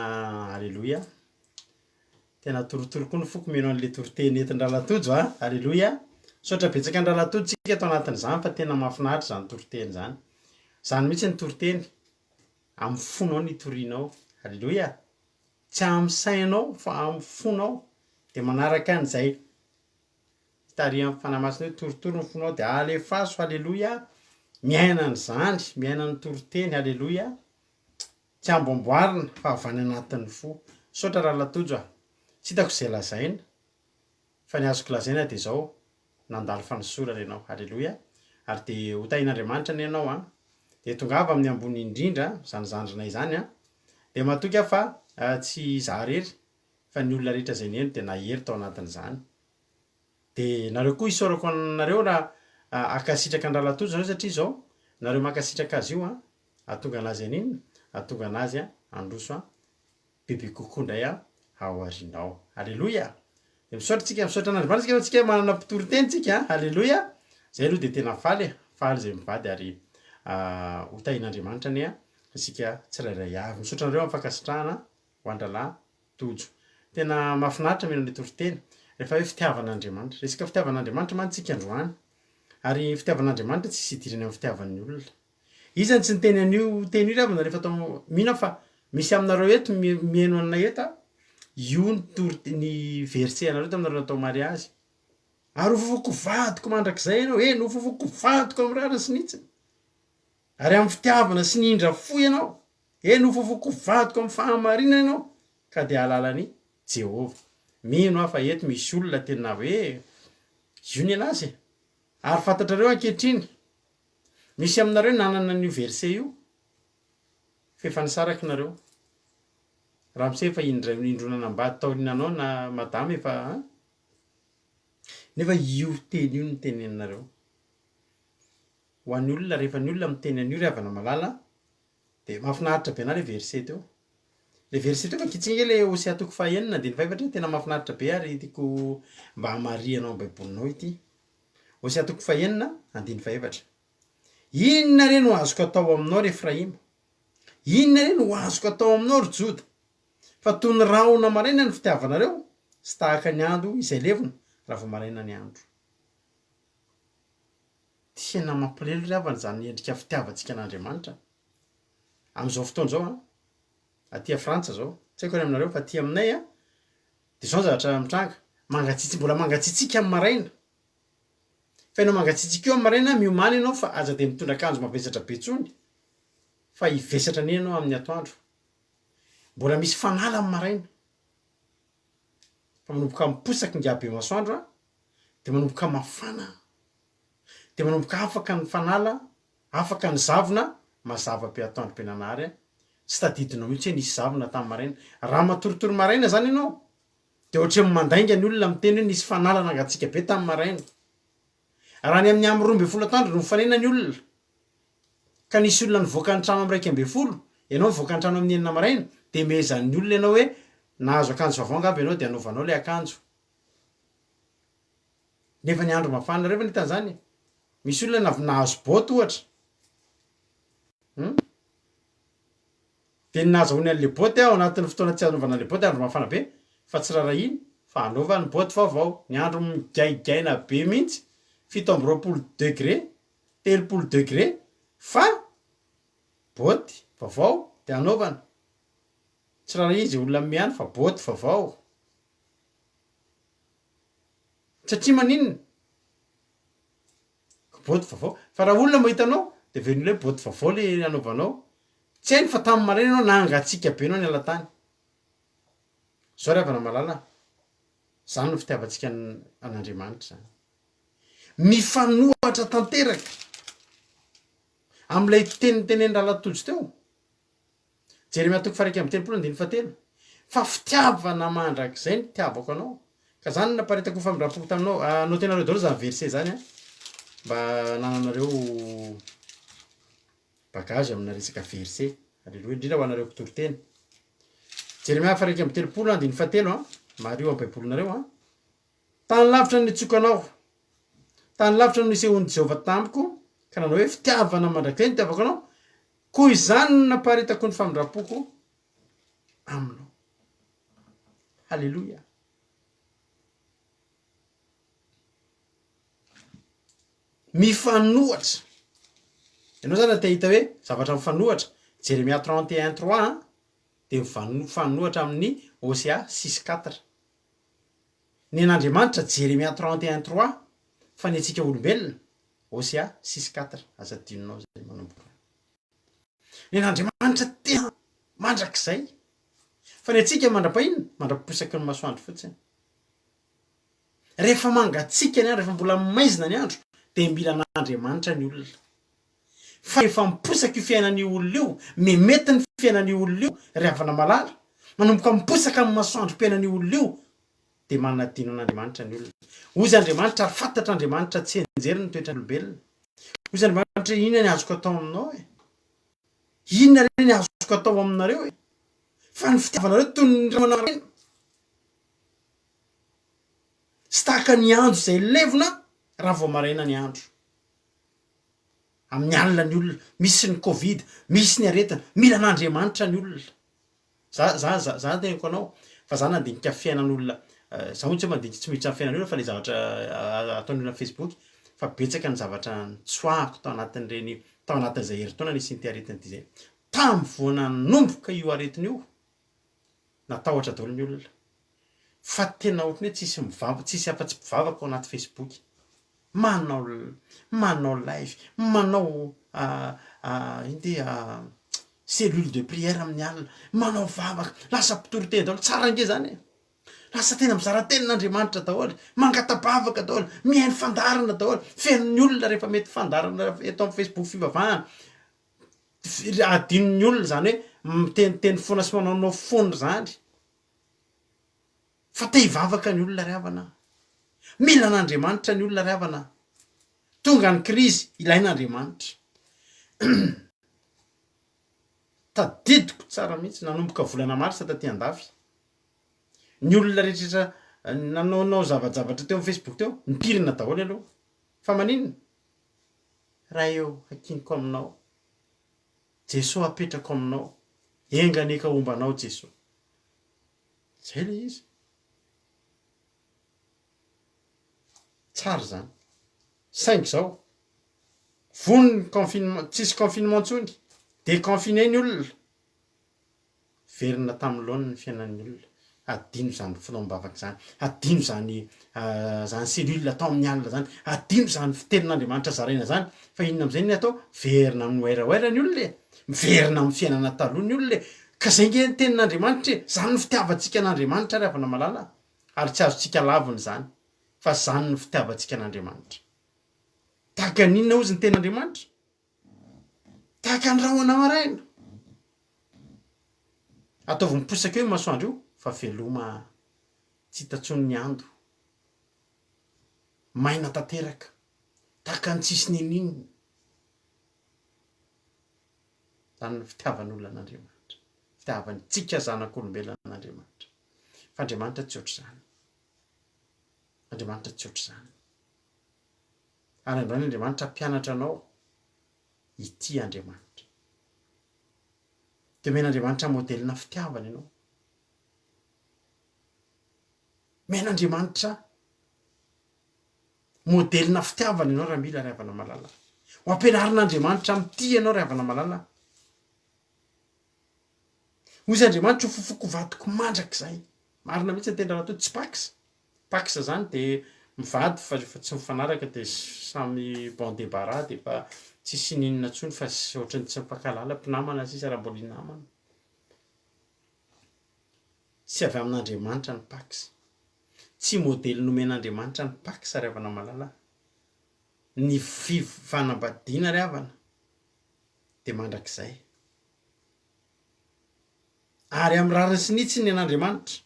halleluja. Tena torotorokoa ny foko mino an'le toroteny entin-dralatojo halleluja. Saotra betsaka an-dralatojo tsika atao anatin'izany fa tena mahafinaritra zany toroteny zany. Zany mihitsy ny toroteny amin'ny fonao ny torianao halleluja. Tsy amin'ny sainao fa amin'ny fonao dia manaraka an'izay tarihan'ny fanamasina hoe torotoro ny fonao dia alefaso halleluja. Miaina an'izany, miaina ny toroteny halleluja. Tsy amboamboarina fa avy any anatin'ny fo. Saotra ralatojo tsy hitako izay lazaina fa ny azoko lazaina dia izao nandalo fanosorana ianao halleluja. Ary dia ho tahin'Andriamanitra ny ianao dia tongava amin'ny ambony indrindra zany zandrinay zany dia matoky fa tsy izaho rery fa ny olona rehetra izay neny dia nahery tao anatin'izany. Dia nareo koa isaorako anareo raha akasitraka an-dralatojo zareo satria izao nareo makasitraka azy io atonga anazy an'inona, atonga anazy androso bebe kokoa indray ao aorianao halleluja. Dia misaotra tsika, misaotra an'Andriamanitra tsika manana mpitoroteny tsika halleluja. Zay aloha dia tena faly izay mivady ary ho tahin'Andriamanitra ny isika tsirairay avy. Misaotra anareo amin'ny fankasitrahana ho an-dralahy tojo. Tena mahafinaritra mino an'ilay toroteny rehefa hoe fitiavan'Andriamanitra. Resaka fitiavan'Andriamanitra man tsika androany. Ary fitiavan'Andriamanitra tsy idirany amin'ny fitiavan'ny olona. Izany tsy niteny an'io teny io ravana rehefa tao mino fa misy aminareo eto mihaino anay eto io ny verset anareo taminareo natao mariazy. Ary hofofoko vadiko mandrakizay ianao, hofofoko vadiko amin'ny rariny sy nitsiny. Ary amin'ny fitiavana sy ny indra fo ianao, hofofoko vadiko amin'ny fahamarinana ianao ka dia halalany Jehova. Mino fa eto misy olona tena hoe io ny anazy. Ary fantatrareo ankehitriny misy aminareo nanana n'io verset io fefa nisaraky nareo. Raha misy efa indronana ambady taorinanao na madama efa nefa io teny io ny teneninareo. Ho an'ny olona rehefa ny olona miteny an'io ry havana malala dia mahafinaritra be ana le verset teo. Le verset teo fa kitsika le Hosea 4:4 tena mahafinaritra be ary tiako mba hamarianao amin'ny baibolinao ity. Hosea 4:5. Inona re no azoko atao aminao ry Efraima? Inona re no azoko atao aminao ry Joda? Fa toy ny rahona maraina ny fitiavanareo sy tahaka ny andro izay levona raha vao maraina ny andro. Tena mampilelo ry havana zany endrika fitiavantsika an'Andriamanitra. Amin'izao fotoana izao aty a Frantsa izao, tsy haiko any aminareo fa aty aminay dia izao zavatra mitranga. mbola mangatsitsika amin'ny maraina fa ianao mangatsitsika eo amin'ny maraina miomany ianao fa aza de mitondra akanjo mavesatra be tsony fa hivesatra any ianao amin'ny atoandro mbola misy fanala amin'ny maraina fa manomboka miposaky ngiabe masoandro a de manomboka mafana de manomboka afaka ny fanala afaka ny zavona mazava be atoandro-piananary a tsy tadidinao mihitsy hoe nisy zavona tamin'ny maraina raha matoritory maraina zany ianao de ohatry mandainga ny olona miteny hoe nisy fanala nangatsika be tamin'ny maraina raha ny amin'ny amy 12 atoandro no fanena ny olona ka nisy olona nivoaka ny trano amy 1 ianao nivoaka ny trano amin'ny 9 maraina de mezan'ny olona ianao hoe nahazo akanjo vavonga aby ianao de anovanao le akanjo nefa ny andro mafana rehefa nitan'zany misy olona nahazo boty ohatra de nahazahoany an'le boty ao anatin'ny fotoana tsy anaovana le boty andro mafana be fa tsy rara iny fa anaova ny boty vaovao ny andro migaigaina be mihitsy 7 degré 3 degré fa boty vaovao de anaovana tsy rara izy olona miany fa boty vaovao satria maninona boty vaovao fa raha olona mahitanao de venole hoe boty vaovao le anaovanao tsy hainy fa tamin'ny maraina ianao nangatsika be anao ny alatany zao ravana malala zany no fitiavantsika an'Andriamanitra zany mifanohatra tanteraka am'ilay teniteneny rahalatojo teo Jeremia 3:7 fa fitiavana mandrak'izay ny tiavako anao ka zany naparitako famindram-poko taminao anao tenareo daholo zany verset zany a mba nananareo bagage amina resaka verset aleloia indrindra ho anareo mpitoroteny Jeremia 3:7 a mario am-baibolinareo a tany lavitra ny nitsoka anao tany lavitra no nisehony Jehova tamiko ka nanao hoe fitiavana mandrak'izay ny tiavako anao koa izany no naparitako ny famindram-poko aminao halleloia mifanohatra ianao zany te hita hoe zavatra mifanohatra Jeremia 31:3 de mifanohatra amin'ny Hosea 6:4 ny an'Andriamanitra Jeremia 31:3 fa ny antsika olombelona Hosea 6:4 aza dinonao zay manomboka ny an'Andriamanitra tena mandrak'izay fa ny antsika mandra-pahinona mandra-piposaky ny masoandro fotsiny rehefa mangatsika ny andro rehefa mbola maizina ny andro de mila an'Andriamanitra ny olona fa rehefa miposaka io fiainan'ny olona io memety ny fiainan'ny olona io rehavana malala manomboka miposaka amin'ny masoandro-piainan'ny olona io de manadino an'Andriamanitra ny olona ozy Andriamanitra ary fantatra Andriamanitra tsy enjery ny toetra'olombelona ozy Andriamanitra inona ny azoko atao aminao e inona re ny azoko atao aminareo e fa ny fitiavanareo toy ny ramanarena sy tahaka ny andro zay levona raha vao maraina ny andro amin'ny alina ny olona misy ny covid misy ny aretina mila an'Andriamanitra ny olona za teniko anao fa za nandinika fiainan'olona za ohatsy hoe mandinika tsy miditra ny fiainan'olona fa le zavatra ataony olona Facebook fa betsaka ny zavatra tsoahako tao anatin'izay herintaona nisy ny aretina ty zay tamin'ny voana nomboka io aretina io natahotra daholo ny olona fa tena ohatrany hoe tsisy afa-tsy mpivavaka ao anaty Facebook manao live manao cellule de prière amin'ny alina manao vavaka lasa mpitoroteny daholo tsara nge zany e lasa tena mizara tenin'Andriamanitra daholo mangatabavaka daholo mihaino fandarana daholo fenon'ny olona rehefa mety fandarana eto amin'ny Facebook fivavahana adinon'ny olona zany hoe miteniteny foana sy manaonao foana zany fa te hivavaka ny olona ravana mila an'Andriamanitra ny olona ravana tonga ny krizy ilain'Andriamanitra tadidiko tsara mihitsy nanomboka volana marsa taty andafy ny olona rehetrarehetra nanaonao zavajavatra teo amin'ny Facebook teo nipirina daholo aloha fa maninona raha eo hakiniko aminao Jesosy apetrako aminao enganeka ombanao Jesosy zay le izy tsara zany saingy zao vonony confinement tsisy confinement ntsony déconfiné ny olona verina tamin'ny laona ny fiainan'ny olona adino zany fitaovam-bavaka zany, adino zany zany selula atao amin'ny alina zany, adino zany fitenin'Andriamanitra zaraina zany. Fa inona am'izay ny atao? Verina amin'ny oeraoera ny olona e, miverina amin'ny fiainana taloha ny olona e. Ka zay nge ny tenin'Andriamanitra e, zany ny fitiavantsika an'Andriamanitra ry havana malala, ary tsy azontsika laviny zany, fa zany ny fitiavantsika an'Andriamanitra. Tahaka ninona ozy ny tenin'Andriamanitra? Tahaka ny rahona maraina. Ataovy miposaka eo masoandro io, fa veloma tsy hitantsony ny ando. Maina tanteraka, tahaka ny tsisy ninina. Zany ny fitiavan'olona an'Andriamanitra, fitiavantsika zanak'olombelona an'Andriamanitra. Fa Andriamanitra tsy ohatr' zany. Andriamanitra tsy ohatr' zany. Ary androany Andriamanitra mpianatra anao ity Andriamanitra. De men'Andriamanitra modelina fitiavana ianao. Men'Andriamanitra modelina fitiavana ianao raha mila ry havana malala. Ho ampianarin'Andriamanitra amity ianao ry havana malala. Hoy Andriamanitra ho fofoko vadiko mandrak'izay. Marina mihitsy ny teny Rahateo, tsy paksa. Paksa zany de mivady fa tsy mifanaraka de samy bon débarras de fa tsisy ninona intsony fa ohatrany tsy mifankalala, mpinamana sisa raha mbola hinamana. Tsy avy amin'Andriamanitra ny paksa. Tsy modely nomen'Andriamanitra ny paksa ry havana malala. Ny fanambadiana ry havana de mandrak'izay. Ary amin'ny rariny sy nitsiny an'Andriamanitra.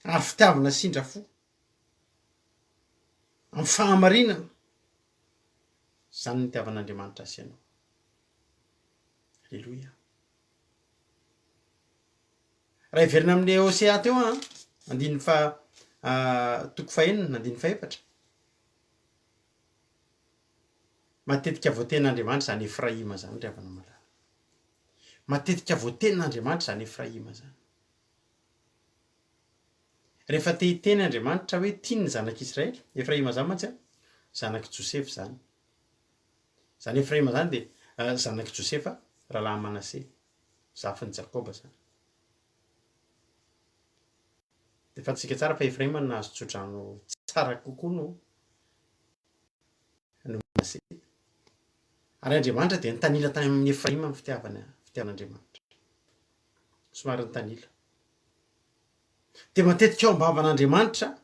Ary fitiavana sindra fo. Amin'ny fahamarinana. Zany ny itiavan'Andriamanitra asianao. Alleloia. Raha iverina amin'ny Hosea teo andininy toko fahenina, andininy faefatra. Matetika voatenin'Andriamanitra zany Efraima zany ry havana malala. Matetika voatenin'Andriamanitra zany Efraima zany. Rehefa te hiteny Andriamanitra hoe tiany ny zanak'Israely, Efraima zany mantsy zanak' Joseph zany. Zany Efraima zany de zanak' Josefa, rahalahy Manase, zafin'i Jakoba zany. De fantatsika tsara fa Efraima no nahazo tsodrano tsara kokoa no Manase. Ary Andriamanitra dia nitanila tany amin'ny Efraima ny fitiavan'Andriamanitra. Somary nitanila. De matetika ao am-bavan'Andriamanitra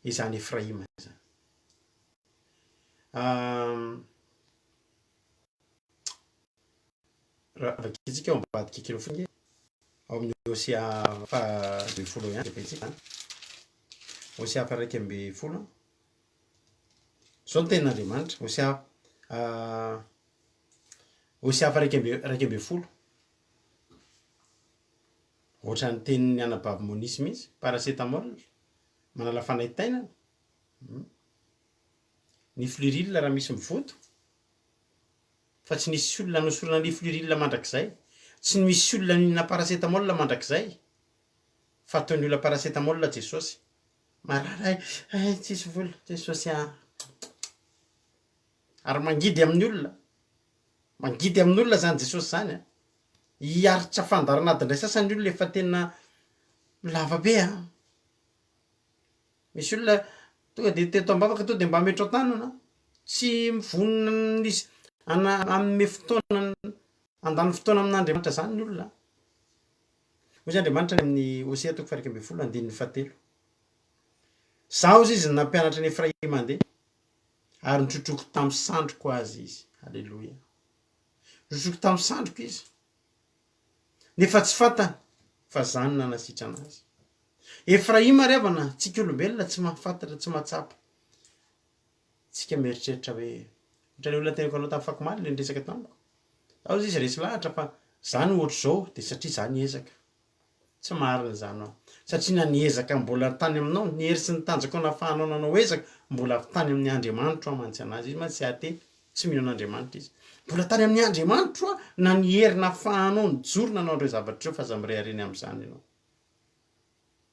izany Efraima izany. Vakitsika ao ambadika kely foana ao amin'ny Hosea 2 ihany rehefa itsika. Hosea 1:2. Zao ny tenin'Andriamanitra, Hosea 1:2. Ohatra ny tenin'ny anabavy monisy mihitsy, paracetamol, manala fanaitainana. Ny fluoryle raha misy mivoto. Fa tsy nisy olona nosorana ny fluoryle mandrak'izay. Tsy misy olona nina paracetamol mandrak'izay. Fa ataon'ny olona paracetamol Jesosy. Marara tsisy vola Jesosy ary mangidy amin'ny olona. Mangidy amin'ny olona zany Jesosy zany hiaritra fandaranady indray sasany olona efa tena lava be misy olona tonga de teto ambavaka to de mba metro tanana. Tsy mivonona nisy amin'ny fotoana andany fotoana amin'Andriamanitra zany ny olona. Hoy Andriamanitra amin'ny Hosea 1:2. Zaho izy nampianatra ny Efraima andeha ary nitrotroko tamin'ny sandroko azy izy. Alleloia. Nitrotroko tamin'ny sandroko izy. Nefa tsy fantany fa zany nanasitra anazy. Efraima ry havana, tsika olombelona tsy mahafantatra, tsy mahatsapa. Tsika mieritreritra hoe ohatran'ny olona teniko anao tamin'ny fakomaly le niresaka tamiko. Ao izy resy lahatra fa zany ohatr'izao de satria zany niezaka. Tsy marina zany ao. Satria na niezaka mbola tany aminao, ny hery sy ny tanjaka nafahanao nanao ezaka, mbola tany amin'ny Andriamanitra mantsy anazy. Izy mantsy aty tsy mino an'Andriamanitra izy. Mbola tany amin'ny Andriamanitra na ny hery nafahanao nijoro nanao ireo zavatra fa aza mirehareny amin'izany ianao.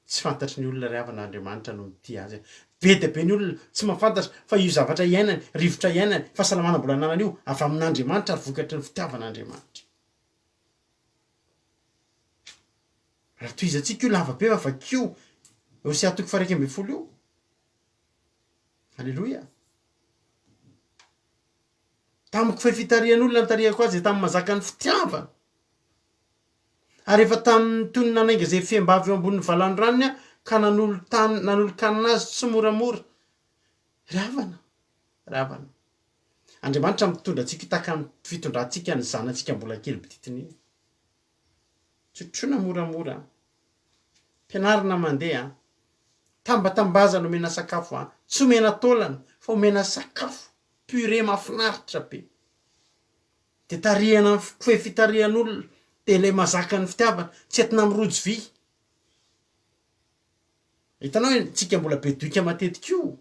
Tsy fantatry ny olona ry havana Andriamanitra no mity azy. Be dia be ny olona tsy mahafantatra fa io zavatra iainany, rivotra iainany, fahasalamana mbola nanany io avy amin'Andriamanitra ary vokatry ny fitiavan'Andriamanitra. raha toizatsika io lavabe vavakio eo sy atoko fa 1 io. Alleloia. Tamiko fe fitarian'olona nitariako azy tamin'ny mazaka ny fitiavana. Ary efa tamin'ny tony nanainga zay fiembavy eo ambonin'ny valany ranony ka nanolo-kanina azy tsy moramora. Ravana. Andriamanitra mitondra antsika hitaka ny fitondrantsika ny zanantsika mbola kely bititininy. Tsotrona moramora. Pianarina mandeha. Tambatambaza no omena sakafo tsy omena taolana fa omena sakafo purée mahafinaritra be. De tarihana fe fitarian'olona de le mazaka ny fitiavana tsy entina mirojo vy. Hitanao hoe tsika mbola be doika matetika io.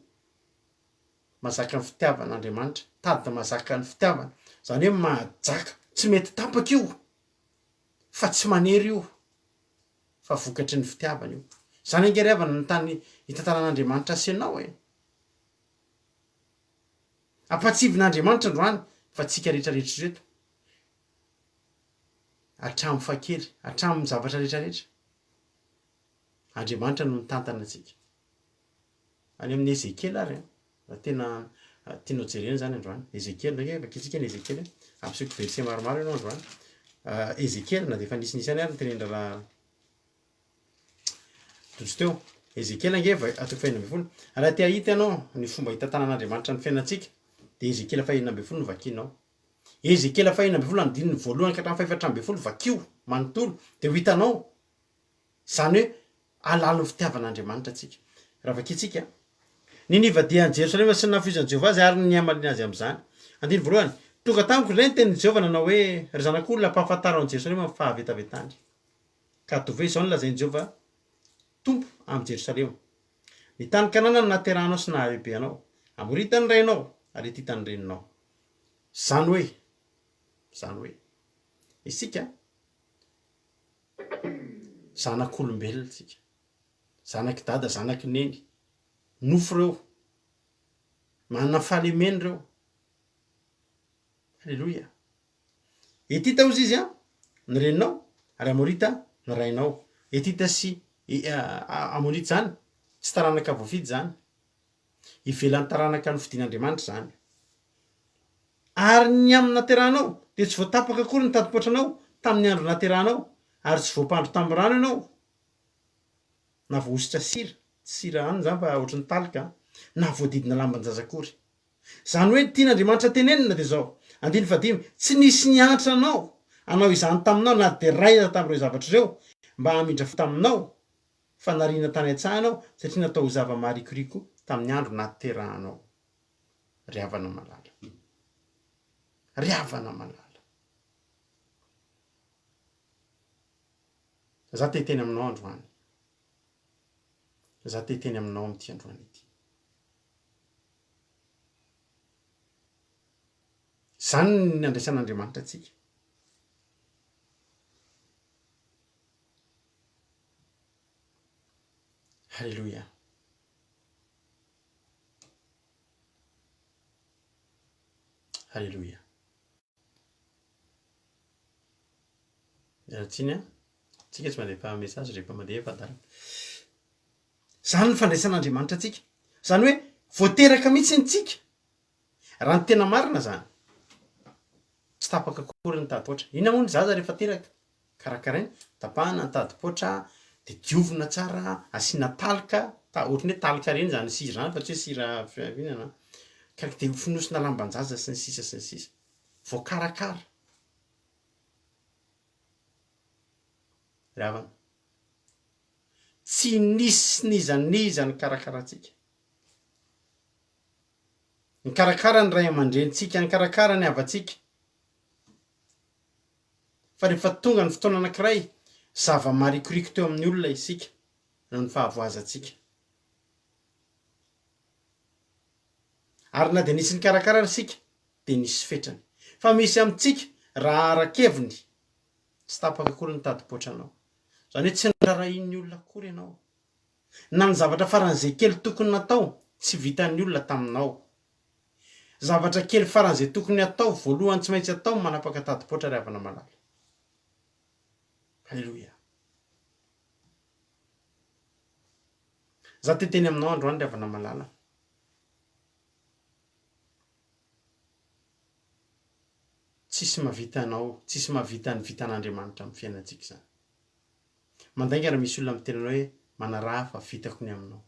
Mazaka ny fitiavan'Andriamanitra, tady mazaka ny fitiavana. Zany hoe mahajaka, tsy mety tapaka io. Fa tsy manery io. Fa vokatry ny fitiavana io. Zany angeravana ny tany hitantaran'Andriamanitra asenao e. Ampatsivin'Andriamanitra androany fa tsika rehetrarehetra reto. Hatramin'ny fakely, hatramin'ny zavatra rehetrarehetra. Andriamanitra no mitantana antsika. Any amin'ny Ezekiel ary raha tena tianao jerena zany androany. Ezekiel ndraiky vakitsika ny Ezekiel ampisehoako verset maromaro ianao androany. Ezekiel na de efa nisy any ary nitenendra raha tojo teo. Ezekiel angeva atoko 2 raha te ahita ianao ny fomba hitantanan'Andriamanitra ny fiainantsika de Ezekiel 2 no vakinao. Ezekiel 2 andininy voalohany ka hatramin'ny 4 vakio manontolo de ho hitanao. Zany hoe alalo ny fitiavan'Andriamanitra atsika. Raha vakitsika Niniva dia Jerusalema sy nafizan'i Jehovah zay ary ny amalina azy amin'izany. Andiny voalohany tonga tamiko izay ny tenin'i Jehovah nanao hoe ry zanak'olona ampahafantarao Jerusalema fahavetavetany. Ka tove izao no lazain'i Jehovah tompo amin'ny Jerusalema. Ny tany Kanana no naterahanao sy nahabebe anao. Amoritany rainao ary etitany reninao. Zany hoe isika zanak'olombelona tsika. Zanaky dada, zanaky neny. Nofo reo. Manana fahalemeny reo. Alleluia. Etita ozy izy ny reninao ary amorita ny rainao. Etita sy amorita zany tsy taranaka voafidy zany. Ivelan'ny taranaka ny fidin'Andriamanitra zany. Ary ny amin'ny naterahanao de tsy voatapaka akory ny tadipoatranao tamin'ny andro naterahanao ary tsy voapandro tamin'ny rano ianao. Na voaositra sira any zany fa ohatry ny talika na voadidina lamban-jazakory. Zany hoe tian'Andriamanitra tenenina de zao. Andiny 5 tsy nisy nianatra anao izany taminao na de raiza tamin'ireo zavatra ireo mba hamindra taminao fa narina tany antsahanao satria natao ho zava-marikoriko tamin'ny andro naterahanao. Riavana malala. Za te teny aminao androany. Za te teny aminao amin'ity androany ity. Zany ny andraisan'Andriamanitra atsika. Halleluja. Halleluja. Tsiny tsika tsy mandefa message rehefa mandeha fandarana. Zany ny fandraisan'Andriamanitra atsika. Zany hoe voateraka mihitsy ntsika. Raha ny tena marina zany. Tsy tapaka akory ny tadipoatra. Ina moa ny zaza rehefa teraka? Karakaraina, tapahana ny tadipoatra de diovina tsara, asiana talika, ohatry ny hoe talika reny zany sira zany fa tsy hoe sira fihinana. Ka de finosina lamban-jaza sy ny sisa. Voakarakara. Ravana. Tsy nisy nizaniza ny karakarantsika. Ny karakara ny ray aman-drenitsika, ny karakara ny havatsika. Fa rehefa tonga ny fotoana anankiray, zava-marikoriko teo amin'ny olona isika noho ny fahavoazantsika. Ary na de nisy ny karakara isika, de nisy fetrany. Fa misy amintsika, raha arakeviny, tsy tapaka akory ny tadipoatranao. Zany hoe tsy nirarahin'ny olona akory ianao. Na ny zavatra faran'izay kely tokony natao, tsy vitan'ny olona taminao. Zavatra kely faran'izay tokony atao, voalohany tsy maintsy atao manapaka tadipoatra ry havana malala. Halleluja. za teteny aminao androany ry havana malala tsisy mahavita anao tsisy mahavita ny vitan'Andriamanitra amin'ny fiainantsika zany mandainga raha misy olona miteny anao hoe manaraha fa vitako ny aminao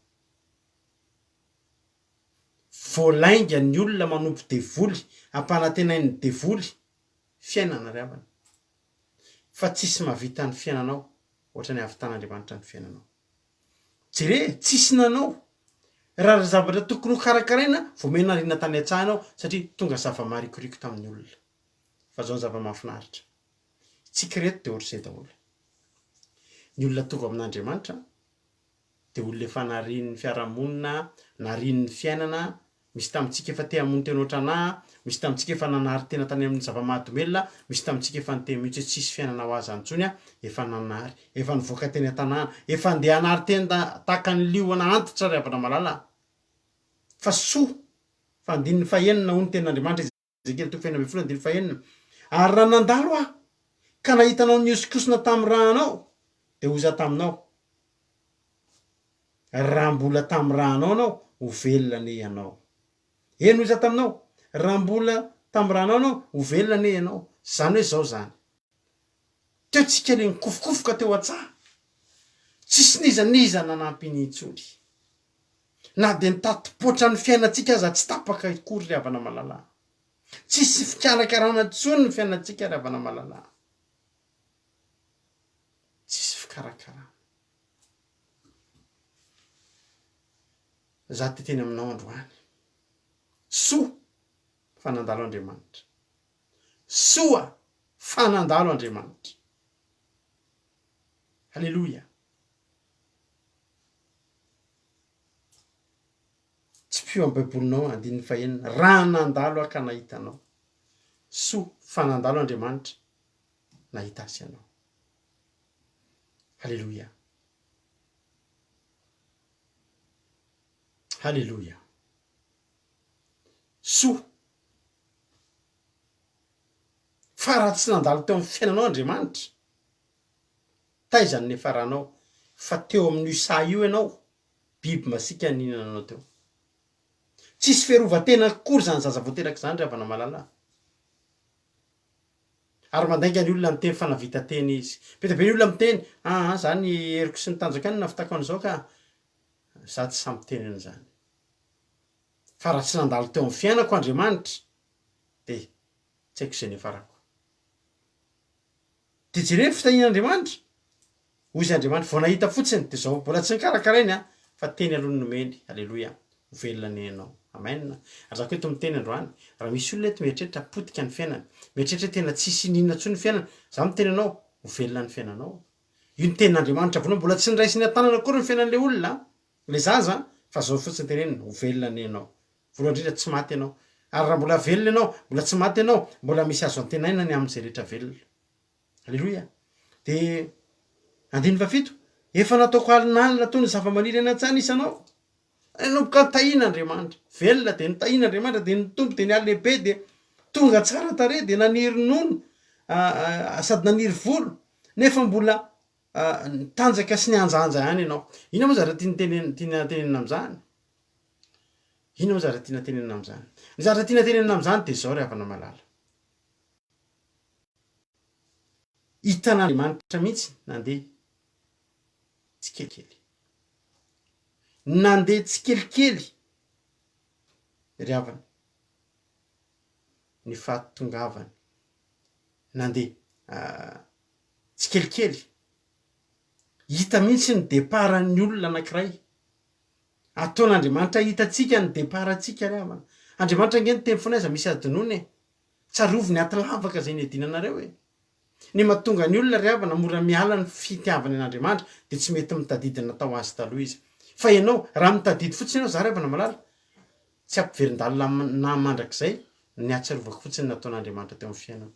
voalainga ny olona manompo devoly ampanantenainy devoly fiainana ry havana fa tsisy mahavita ny fiainanao ohatra ny havitan'Andriamanitra ny fiainanao jere tsisy nanao raha zavatra tokony ho karakaraina voamenarina tany an-tsahanao satria tonga zava-marikoriko tamin'ny olona fa zao ny zava-mahafinaritra tsika reto de ohatr'izay daholo ny olona tonga amin'Andriamanitra de olona efa narian'ny fiarahamonina narian'ny fiainana misy tamintsika efa te hamono teny ohatranahy misy tamintsika efa nanary tena tany amin'ny zava-mahadomelona misy tamintsika efa niteny mihitsy hoe tsisy fiainana ho azy antsony efa nanary efa nivoaka teny an-tanàna efa andeha hanary tena tahaka ny liona antitra ry havana malala fa soa fa andininy fahenina ho ny ten'Andriamanitra Ezekely 2:1 ary raha nandalo aho ka nahitanao ny iosikosina tamin'ny rahanao de oza taminao raha mbola tamin'ny rahanao anao ho velona ne ianao eno oza taminao raha mbola tamin'ny rahanao anao ho velona ne ianao zany hoe zao zany teo tsika le nikofokofoka teo an-tsaha tsisy nizaniza nanampy n'intsony na de nitatipoatra ny fiainantsika aza tsy tapaka akory ry havana malala tsisy fikarakarana tsony ny fiainantsika ry havana malala tsisy fikarakarana za teteny aminao androany soa fa nandalo Andriamanitra soa fa nandalo Andriamanitra halleloia tsy pio amin'ny baibolinao andininy fahenina raha nandalo aho ka nahitanao soa fa nandalo Andriamanitra nahita azy ianao halleloia halleloia soa fa raha tsy nandalo teo amin'ny fiainanao Andriamanitra taizany nefaranao fa teo amin'io sa io ianao biby masika ninananao teo tsisy fiarovatena akory zany zaza voateraka zany ry havana malala ary mandainga ny olona miteny fanavita teny izy betabe ny olona miteny zany heriko sy ny tanjakany nafitako an'izao ka za tsy samy teny an'izany fa raha tsy nandalo teo amin'ny fiainako Andriamanitra de tsy haiko izay nefarako de jereo fitahian'Andriamanitra ozy Andriamanitra vao nahita fotsiny de zao mbola tsy nikarakarainy fa teny aloha ny nomeny halleloia velona ny ianao amen ary zako eto miteny androany raha misy olona eto mieritreritra potika ny fiainany mieritreritra tena tsisy ninona tsony ny fiainana za miteny anao ho velona ny fiainanao io ny tenin'Andriamanitra voanao mbola tsy niraisiny an-tanana akory ny fiainan'le olona le zaza fa zao fotsiny tenenina ho velona ny ianao voalohany indrindra tsy maty ianao ary raha mbola velona ianao mbola tsy maty ianao mbola misy azo antenaina ny amin'izay rehetra velona halleloia de andiny fafito efa nataoko alinalina toy ny zava-maniry any an-tsana isanao enomboka nitahian'Andriamanitra velona de nitahian'Andriamanitra de nitombo de nialy lehibe de tonga tsara tare de naniry nono sady naniry volo nefa mbola nitanjaka sy nianjanja ihany ianao ina moa zara tiana tenenina am'zany ina moa zara tiana tenenina am'zany ny zara tiana tenenina am'zany de zao ry havana malala hitan'Andriamanitra mihitsy nandeha tsikelikely nandeha tsikelikely ry havana ny fahatongavany nandeha tsikelikely hita mihitsy ny deparan'ny olona anankiray ataon'Andriamanitra hitatsika ny deparatsika ry havana Andriamanitra nge ny teny foana aiza misy adinony tsarovy ny aty lavaka zay niadinanareo ny mahatonga ny olona ry havana mora miala ny fitiavany an'Andriamanitra de tsy mety mitadidy natao azy taloha izy fa ianao raha mitadidy fotsiny ianao za ry havana malala tsy ampiverin-dalina na mandrakizay ny atsarovako fotsiny nataon'Andriamanitra teo amin'ny fiainana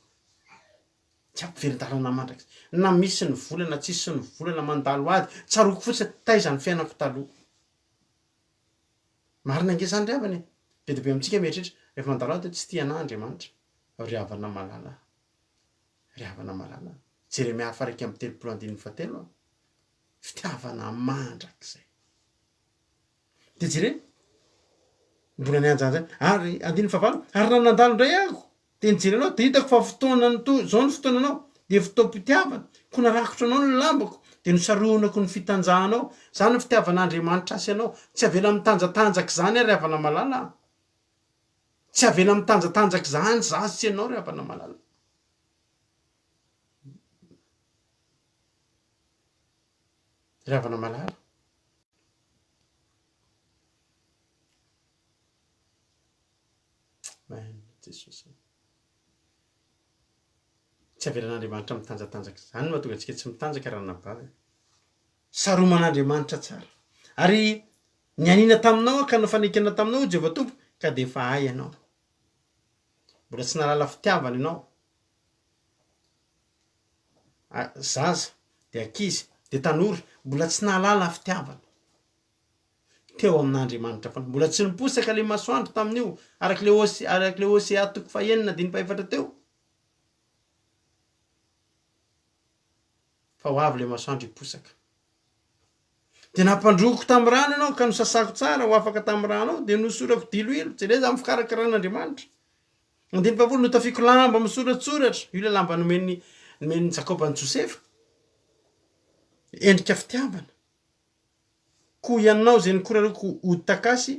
tsy ampiverin-dalana mandrakizay na misy ny volana tsisy ny volana mandalo ady tsaroko fotsiny taiza ny fiainako taloha marina nge zany ry havana be de be amintsika mieritreritra rehefa mandalo ady tsy tia anahy Andriamanitra ry havana malala ry havana malala Jeremia 3:7 fitiavana mandrakizay de jire mbola nianjany zany ary andiny favalo ary raha nandalo ndray ako de nijery anao de hitako fa fotoanany to zao ny fotoananao de fotoam-pitiavana ko narakotra anao ny lambako de nosaroanako ny fitanjahanao zany ny fitiavan'Andriamanitra asy anao tsy avela mitanjatanjaka zany ary havana malala tsy avela mitanjatanjaka zany zasy tsy anao ry havana malala ry havana malala jesosy tsy avelan'Andriamanitra mitanjatanjaka zany mahatonga antsika tsy mitanjaka raha nabavy saroman'Andriamanitra tsara ary ny anina taminao ka nofanekena taminao Jehovah Tompo ka de efa hay ianao mbola tsy nalala fitiavana ianao zaza de ankizy de tanora mbola tsy nalala fitiavana teo amin'Andriamanitra fa mbola tsy niposaka le masoandro tamin'io arak'le Hosea 4:4 teo fa ho avy le masoandro hiposaka de nampandroko tamin'ny rano ianao ka nosasako tsara ho afaka tamin'ny rano ao de nosorako diloilo jereo za mifikarakarana-Andriamanitra andiny favolo notafiako lamba misoratsoratra io le lamba nomeny Jakobany Josefa endrika fitiavana ko ianao zay nikoraroko ody takasy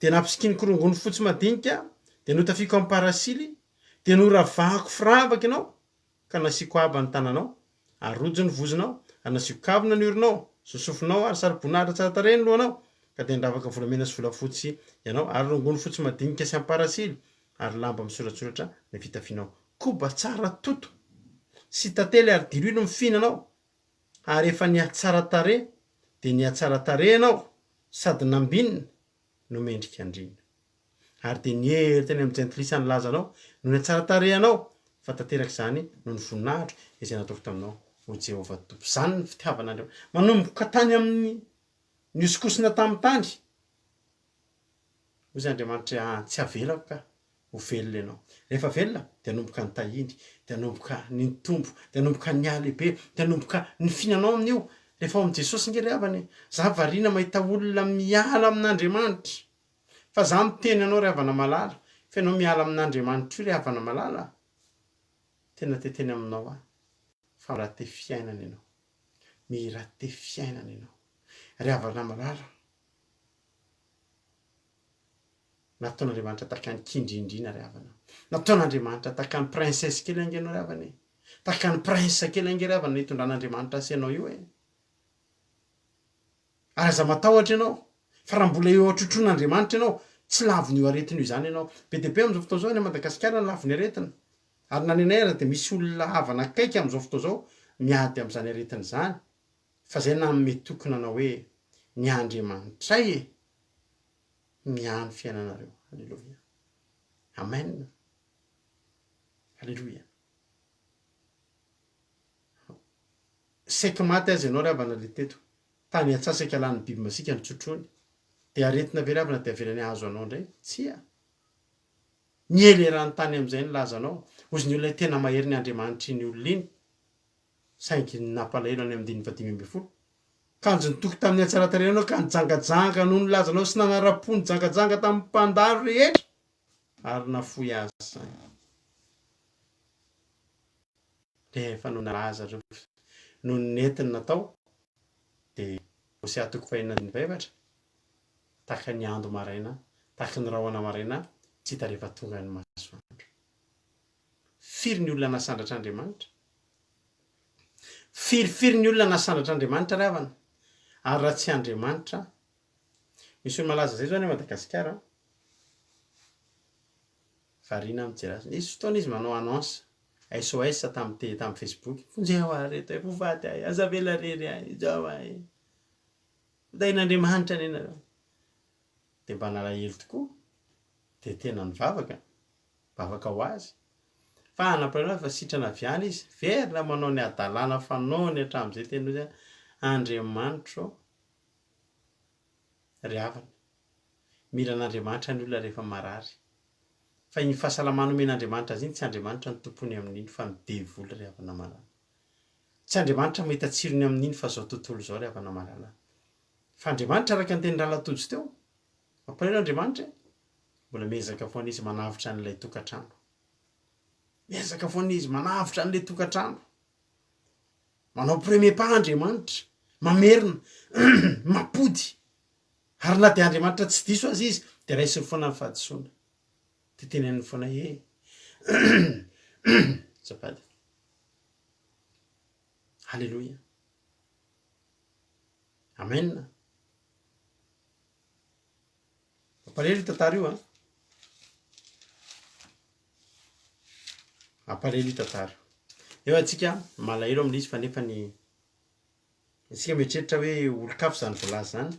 de nampisikiny korongony fotsy madinika de notafiako amin'ny parasily de noravahako firavaka ianao ka nasiako aba ny tananao ary rojo ny vozonao ary nasiako kavina ny orinao sosofinao ary saribonahitra tsara tarehy ny lohanao ka de ndravaka volamena sy volafotsy ianao ary rongony fotsy madinika sy amin'ny parasily ary lamba misoratsoratra ny fitafinao koba tsara toto sy tantely ary diloilo mifihinanao ary efa niatsara tarehy de niatsara tarehy ianao sady nambinina no mendrika andrina ary de niery teny amin'ny jentilisa nilazanao no niatsara tarehy ianao fa tanteraka zany no ny voninahitro izay nataoko taminao ho Jehovah Tompo zany ny fitiavan'Andriamanitra manomboka tany amin'ny niosokosina tamin'ny tany hoy Andriamanitra tsy avelako ka ho velona ianao rehefa velona de anomboka ny tahiny de anomboka ny tombo de anomboka ny ahalehibe de anomboka ny fihinanao amin'io rehefa ao amin'i Jesosy nge ry havany za variana mahita olona miala amin'Andriamanitra fa za miteny anao ry havana malala fa ianao miala amin'Andriamanitra io ry havana malala tena teteny aminao fa miraty fiainana ianao miraty fiainana ianao ry havana malala nataon'Andriamanitra tahaka ny kindrindrina ry havana nataon'Andriamanitra tahaka ny princesse kely ange ianao ry havana tahaka ny prince kely ange ry havana hitondran'Andriamanitra sy ianao io ary aza matahotra ianao fa raha mbola eo atrotroan'Andriamanitra ianao tsy lavon'io aretina io zany ianao be de be amin'izao fotoa zao any Madagasikara ny lavon'ny aretina ary na nenay ary de misy olona havana akaiky amin'izao fotoa zao miady amin'izany aretina zany fa zay nanome tokony anao hoe ny Andriamanitray miany fiainanareo halleloia amen halleloia saika maty azy ianao ry havana le teto tany atsasaka alan'ny biby masika ny tsotrony de aretina very havana de avelany azo anao ndray tsia ny eleran'ny tany am'izay nilazanao ozy ny olona tena mahery ny Andriamanitra iny olona iny saingy nampalahelo any amin'ny 512 kanjo nitoky tamin'ny atsaratarena anao ka nijangajanga no nilazanao sy nanara-pony jangajanga tamin'ny mpandaro rehetra ary nafoy azy zany rehefa no nalaza reo no nentina natao de Hosea 4:4 tahaka ny ando maraina tahaka ny rahona maraina tsy hita rehefa tonga ny masoandro firy ny olona nasandratr'Andriamanitra firy ny olona nasandratr'Andriamanitra ry havana ary raha tsy Andriamanitra misy olo malaza zay zao any Madagasikara variana mijery azy nisy fotoana izy manao annonce SOS tamin'ny Facebook fonjeo areto vovady ay azavela rery ay zao ay dain'Andriamanitra ny nareo de mba nalahelo tokoa de tena nivavaka ho azy fa anaparanao fa sitrana viany izy verina manao ny adalàna fanaony hatramin'izay teny hoe Andriamanitra ry havana mila an'Andriamanitra ny olona rehefa marary fa iny fahasalamana omen'Andriamanitra azy iny tsy Andriamanitra ny tompony amin'iny fa ny devoly ry havana malala tsy Andriamanitra mahita tsirony amin'iny fa zao tontolo zao ry havana malala fa andriamanitra araka ny teny rahalatojo teo mamparena andriamanitra mbola miezaka foana izy manavitra n'ilay tokantrano miezaka foana izy manavitra n'ilay tokantrano manao premier pas andriamanitra mamerina mapody ary na dia andriamanitra tsy diso azy izy dia raisiny foana ny fahadisoana dia teneniny foana zapady halleloia amen apalely tantara io apalely tantara eo atsika malahelo amin'izy fa nefa ny isika mieritreritra hoe olo-kafo zany voalaza zany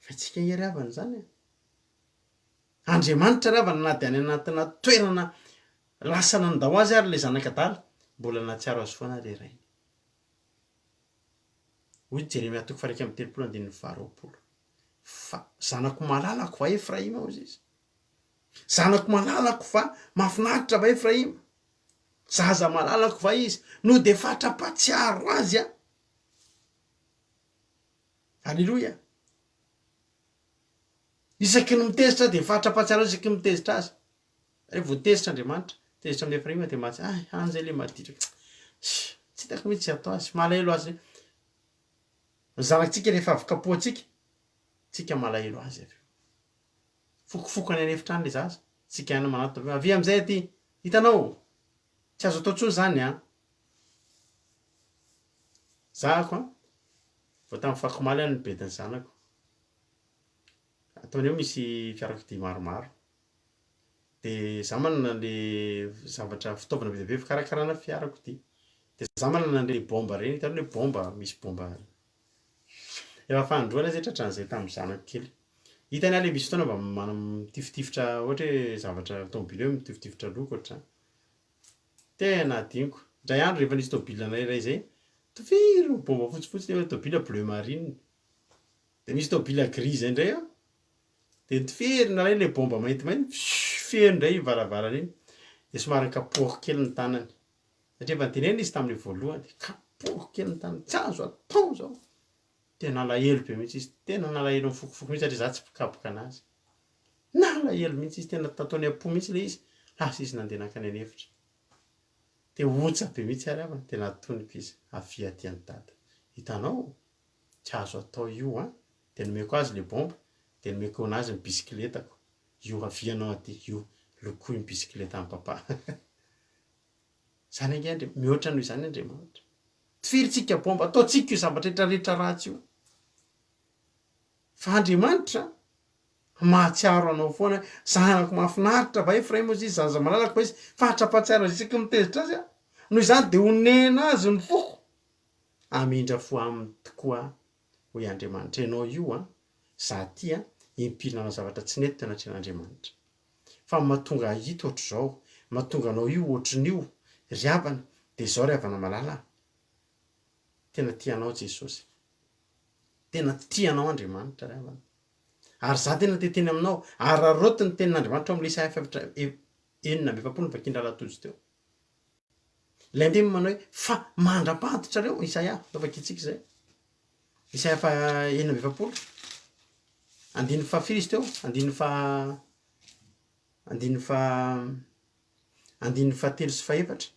fa itsika ery havana zany andriamanitra ry havana na dia any anatina toerana lasana nydao azy ary le zanakadala mbola natsiaro azy foana le rainy hoy Jeremia 1:3-5 fa zanako malalako va Efraima ozy izy zanako malalako va mahafinaritra va Efraima zaza malalako va izy no de fatra-patsiaro azy a halleloia isaky ny mitezitra de fatra-patsiaro azy isaky ny mitezitra azy rehefa voatezitra andriamanitra tezitra amin'ny Efraima de matsy an'izay le maditraka tsy hitako mihitsy tsy atao azy malahelo azy ny zanakitsika rehefa avy kapohantsika tsika malahelo azy avy fokofokany any efitrany le zaza tsika ihany manato avy am'izay aty hitanao tsy azo atao tsony zany zahako vao tamin'ny fakomaly any ny bediny zanako ataony eo misy fiarakodia maromaro de za manana le zavatra fitaovana be be fikarakarana fiarakodia de za manana le bomba reny hitanao le bomba misy bomba efa fandroana zay tratran'izay tamin'ny zanako kely hitany ale misy fotoana mba mana mitifitra ohatra hoe zavatra tomobile hoe mitifitra loko ohatrany tena adiniko ndray andro rehefa nisy tômobile ray zay tofiry bomba fotsifotsy le tômobile bleu marine de misy tômobile gris zay ndray de tofiry nalay le bomba maintimainty feno ndray varavarana iny de somary kapohako kely ny tanany satria efa nitenena izy tamin'ny voalohany kapohako kely ny tanany tsy azo atao zao tena nalahelo be mihitsy izy tena nalahelo mifokofoko mihitsy satria za tsy pikapoka anazy nalahelo mihitsy izy tena tataony am-po mihitsy le izy lasa izy nandeha nakany anefitra de otsa be mihitsy ary avana de natoniky izy avia tiany dada hitanao tsy azo atao io de nomeko azy le bomba de nomeko anazy ny bisikletako io avianao aty io lokoy ny bisikleta amin'ny papa zany ange mihoatra noho izany andriamanitra tifiritsika bomba ataotsika io zavatra rehetrarehetra ratsy io fa andriamanitra mahatsiaro anao foana zanako mahafinaritra va Efraima ozy izy zaza malalako va izy fatra-patsiaro azy isaky mitezitra azy noho izany de onena azy ny foko amindra fo aminy tokoa hoe andriamanitra ianao io za ty impinana zavatra tsy nety tena tren'andriamanitra fa mahatonga hita ohatr' zao mahatonga anao io ohatrin'io ry havana de zao ry havana malala tena tianao Jesosy tena tianao andriamanitra ry havana ary za tena teteny aminao ary raroty ny tenin'andriamanitra amin'ny Isaia 4:7 vakin-dralatojo teo lay ndemy manao hoe fa mandra-pantitra reo Isaia tafakitsika zay Isaia 4:7 andiny fahafiry izy teo andiny fahatelo sy fahaefatra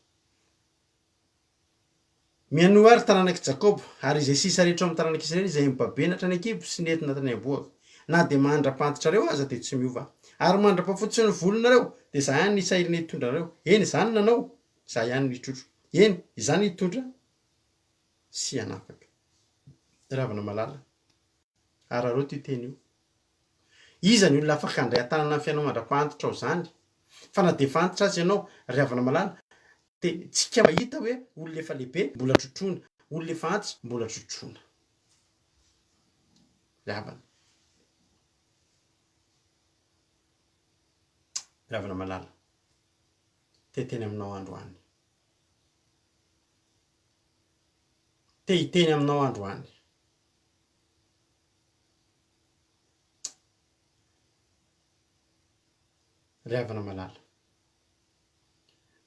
miano ary taranaky Jakoba ary izay sisa rehetra amin'ny taranaky Israely izay mibabenatra ny ekipo sy nentina tany aboaka na de mandra-pantitra reo aza de tsy miova ary mandra-pahafotsy ny volonareo de za ihany nisahiriny hitondranareo eny zany nanao za ihany nitrotro eny izany hitondra sy anafaka ravana malala ary aroty io teny io iza ny olona afaka andray an-tanana ny fianao mandra-pantitra ao zany fa na de fantitra azy ianao ry havana malala de tsika mahita hoe olona efa lehibe mbola trotrona olona efa antitra mbola trotrona ravana ravana malala teteny aminao androany te hiteny aminao androany ry havana malala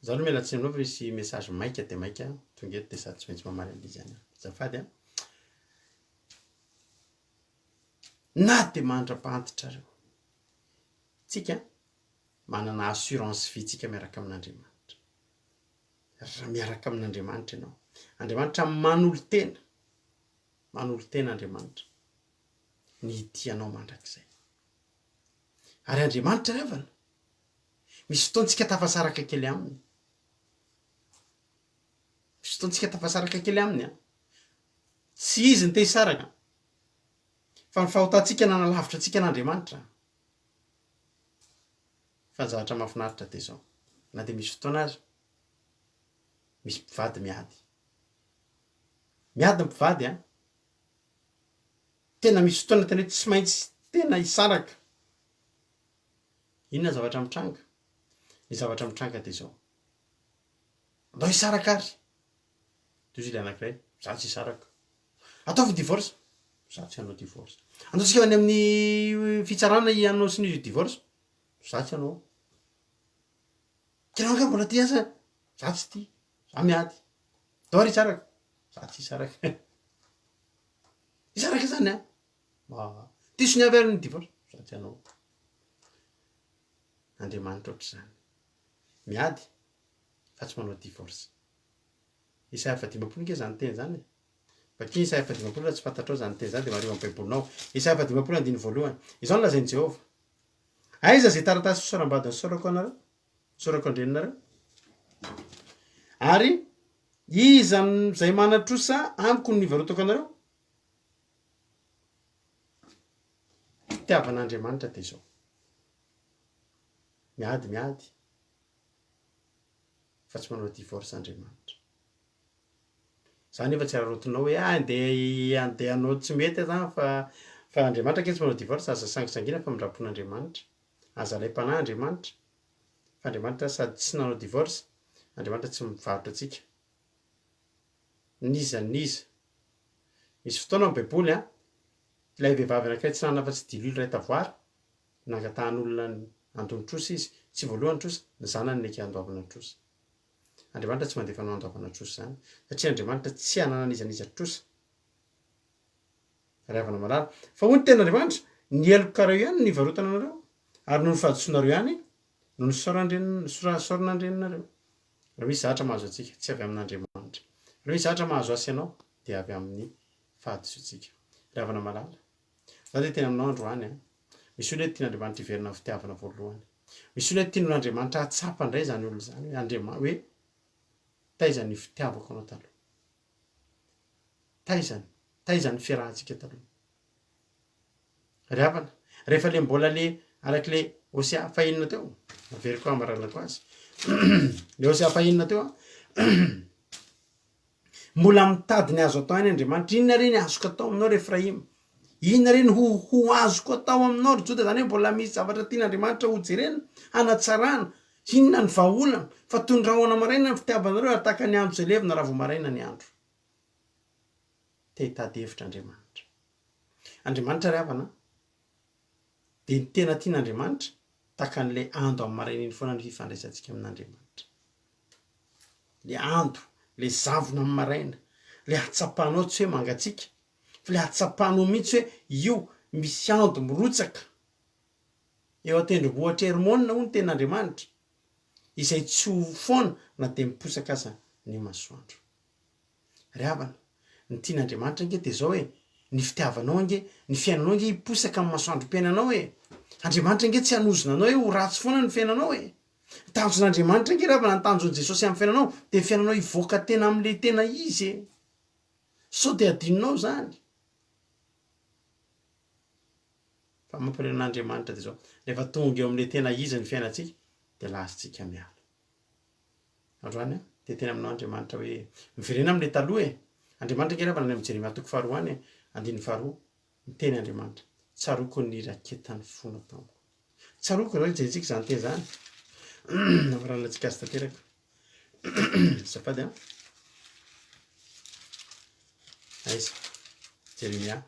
za aloha miala tsiny aminao fa misy message maika de maika tonga eto de sady tsy maintsy mamaly an'izy any zafady na dia mandra-pantitra reo tsika manana assurance vitsika miaraka amin'Andriamanitra. Raha miaraka amin'Andriamanitra ianao, Andriamanitra manolo tena Andriamanitra ny tianao mandrakizay. Ary Andriamanitra revana misy fotoantsika tafasaraka kely aminy, misy fotoantsika tafasaraka kely aminy a, tsy izy ny te hisaraka fa ny fahotantsika nanalavitra antsika n'Andriamanitra. Fa ny zavatra mahafinaritra dia izao, na dia misy fotoana azy misy mpivady miady ny mpivady a, tena misy fotoana tena hoe tsy maintsy tena hisaraka. Inona zavatra mitranga? Ny zavatra mitranga dia izao, andao hisaraka ary toy izy ilay anankiray, za tsy hisaraka, ataovy divorce, za tsy hanao divorce, andaosika any amin'ny fitsarana ianao sy ny divorce, za tsy hanao, kianao nga mbola ty asa, za tsy ty, za miady, atao ary hisaraka, za tsy hisaraka. Hisaraka zany a, diso ny avy ary ny divorce, za tsy hanao. Andriamanitra ohatr'izany, miady fa tsy manao divorce. Isaia 15 nke zany teny zany, bakiny Isaia 15 raha tsy fantatrao zany teny zany dia mareo amin'ny baibolinao. Isaia 15:1 izao no lazain'i Jehovah: aiza zay taratasy fisoram-badiny sorako anareo, sorako andreninareo, ary iza zay manatrosa amiko ny varotako anareo. Fitiavan'Andriamanitra dia izao, miady fa tsy manao divorce Andriamanitra. Zany nefa tsy ararotinao hoe andehanao tsy mety zany fa Andriamanitra ke tsy manao divorce, aza sangisangina fa mindrapon'Andriamanitra, aza laim-panahy Andriamanitra, fa Andriamanitra sady tsy nanao divorce, Andriamanitra tsy mivarotra antsika. Niza misy fotoana amin'ny baiboly a, ilay vehivavy anankiray tsy nanana afa-tsy dilo iray tavoara, nangatahan'olona andony trosa izy, tsy voalohany trosa, ny zanany neke andovana trosa. Andriamanitra tsy mandefa anao andovana trosa zany, satria Andriamanitra tsy hananan'izaniza trosa. Ravana malala fa hoy ny ten'Andriamanitra, ny eloko-kareo ihany ny varotana anareo, ary no ny fahadisoanareo ihany no ny soran'andreninareo. Raha misy zavatra mahazo antsika tsy avy amin'Andriamanitra, raha misy zavatra mahazo asy ianao dia avy amin'ny fahadisoantsika. Ravana malala, za dia tena aminao androany a, misy olona hoe tian'Andriamanitra hiverina amin'ny fitiavana voalohany, misy olona hoe tian'Andriamanitra hatsapa indray zany olona zany, hoe taiza ny fitiavako anao taloha, taiza ny fiarahantsika taloha. Ravana, rehefa le mbola le arak'ile Osea fahinana teo, averiko amaralako azy, le Osea fahinana teo a, mbola mitady ny azo atao any Andriamanitra, inona re ny azoko atao aminao re Efraima, inona re ny ho azoko atao aminao ry Joda, zany hoe mbola misy zavatra tian'Andriamanitra ho jerena, hanatsarana, inona ny vahaolana, fa tondrahona maraina ny fitiavanareo ary tahaka ny andro zay levina raha vao maraina ny andro. Te hitady hevitra Andriamanitra. Andriamanitra ry havana, dia ny tena tian'Andriamanitra tahaka an'ilay ando amin'ny maraina iny foana ny fifandraisantsika amin'Andriamanitra. Le ando, le zavona amin'ny maraina, le hatsapanao tsy hoe mangatsika, fa le hatsapanao mihitsy hoe io misy ando mirotsaka eo an-tendrombohitra Hermona hoy ny ten'Andriamanitra, izay tsy ho foana na dia miposaka aza ny masoandro. Ry havana, ny tian'Andriamanitra ange dia izao hoe ny fitiavanao ange, ny fiainanao ange hiposaka amin'ny masoandro-piainanao hoe Andriamanitra ange tsy hanozona anao hoe ho ratsy foana ny fiainanao hoe tanjon'Andriamanitra ange ravana ny tanjon'i Jesosy amin'ny fiainanao dia fiainanao hivoaka tena amin'ilay tena izy sao dia adinonao zany. Fa mampalahelo an'Andriamanitra dia izao, rehefa tonga eo amin'ilay tena izy ny fiainantsika dia lasantsika miala. Androany a, dia tena aminao Andriamanitra hoe miverena amin'ilay taloha Andriamanitra ange ravana ny amin'ny Jeremia 2:4 2 ny teny Andriamanitra: tsaroko ny raketany fona tamiko. Tsaroko zany jerentsika zany teny zany. Namarana antsika azy tanteraka. Zafady a. Aiza, Jeremia.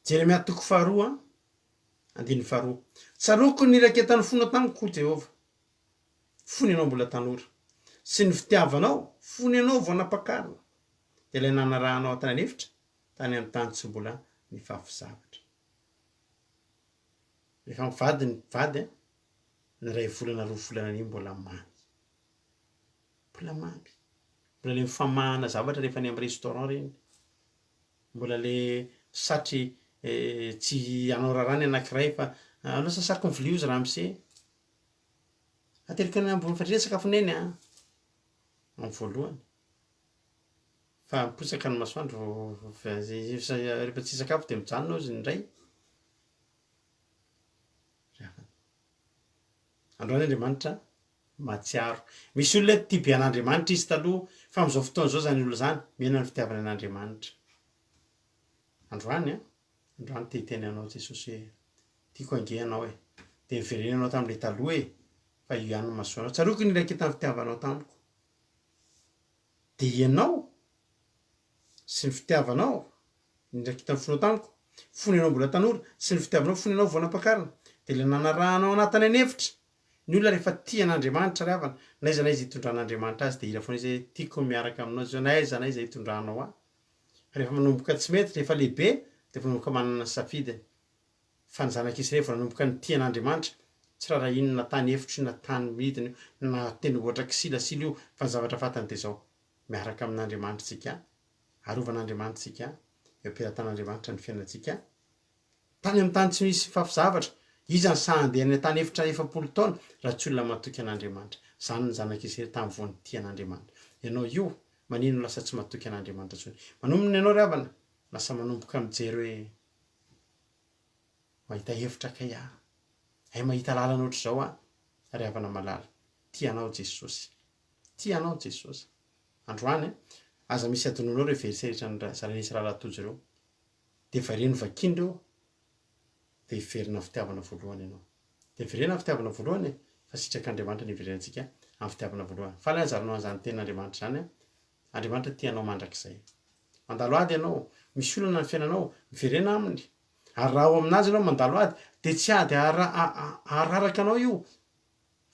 Jeremia 2:4 2. Tsaroko ny raketany fona tamiko ho Jehovah. Fony ianao mbola tanora. sy ny fitiavanao fony anao voanapakarina dia ilay nanarahanao tany anefitra tany amin'ny tany tsy mbola mifafizavatra rehefa mivady ny vady ny ray volana 2 volana ny mbola mamy mbola le mifamahana zavatra rehefa ny amin'ny restaurant reny mbola le satry tsy anao rarany anankiray fa anao sasako ny vilia ozy raha mise aterika ny ambony fandria sakafoneny amin'ny voalohany fa miposaka ny masoandro rehefa tsy sakafo dia mijanona ozy indray androany Andriamanitra matsiaro misy olona tia be an'Andriamanitra izy taloha fa amin'izao fotoana izao zany olona zany mihena ny fitiavana an'Andriamanitra androany te hiteny anao Jesosy hoe tiako ange anao dia niverenanao tamin'ilay taloha fa io ihany no mahasoanao tsaroako ny iraiketa ny fitiavanao tamiko dia ianao sy ny fitiavanao ny iraiketa ny fonao tamiko fony anao mbola tanora sy ny fitiavanao fony anao voanapakarina dia ilay nanarahanao anatiny anefitra ny olona rehefa tia an'Andriamanitra ry havana naiza hitondran'Andriamanitra azy dia ira foana izy tiako miaraka aminao zao naiza hitondranao rehefa manomboka tsy mety rehefa lehibe dia manomboka manana ny safidiny fa ny zanak'Israely vao nanomboka ny tia an'Andriamanitra tsy raha inona tany efitra na tany midiny na teny ohatra kisilasila io fa ny zavatra fatany dia zao miaraka amin'Andriamanitra tsika arovan'Andriamanitra tsika eom-pirantan'Andriamanitra ny fiainantsika tany amin'ny tany tsy misy fafizavatra izy ny sahandehany tany efitra 100 taona raha tsy olona matoky an'Andriamanitra zany ny zanak'Israely tamin'ny voany tia an'Andriamanitra ianao io manino lasa tsy matoky an'Andriamanitra tsony manombony ianao ry havana lasa manomboka mijery hoe mahita hevitra kay mahita lalana ohatr'izao ry havana malala tianao Jesosy androany aza misy adonanao reo veriseretra ny zananisy rahalatojo ireo dia vareno vakiny reo dia hiverina fitiavana voalohany ianao dia verena fitiavana voalohany fa sitrak'Andriamanitra ny hiverenantsika amin'ny fitiavana voalohany fa ilay anjaranao an'izany tenin'Andriamanitra zany Andriamanitra tianao mandrakizay mandalo ady ianao misy olana ny fiainanao miverena aminy ary raha ao aminazy ianao mandalo ady dia tsy ady araraka anao io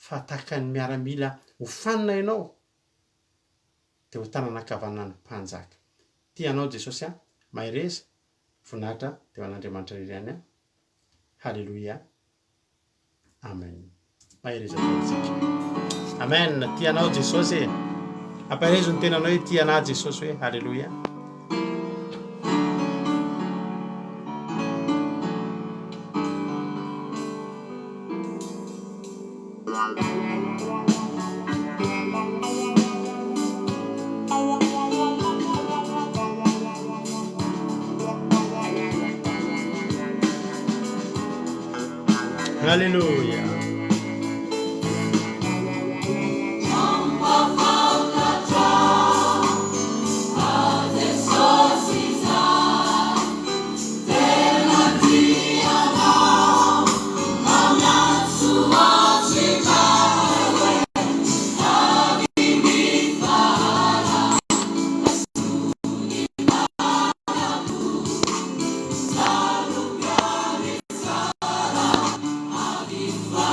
fa tahaka ny miaramila hofanina ianao dia ho tananakavanana ny mpanjaka tianao Jesosy mahereza vonahitra dia ho an'Andriamanitra rirany Halleluia amen mahereza tatsika amen tianao Jesosy ampaherezo ny tenanao hoe tiana Jesosy hoe halleluia Hallelujah. Viva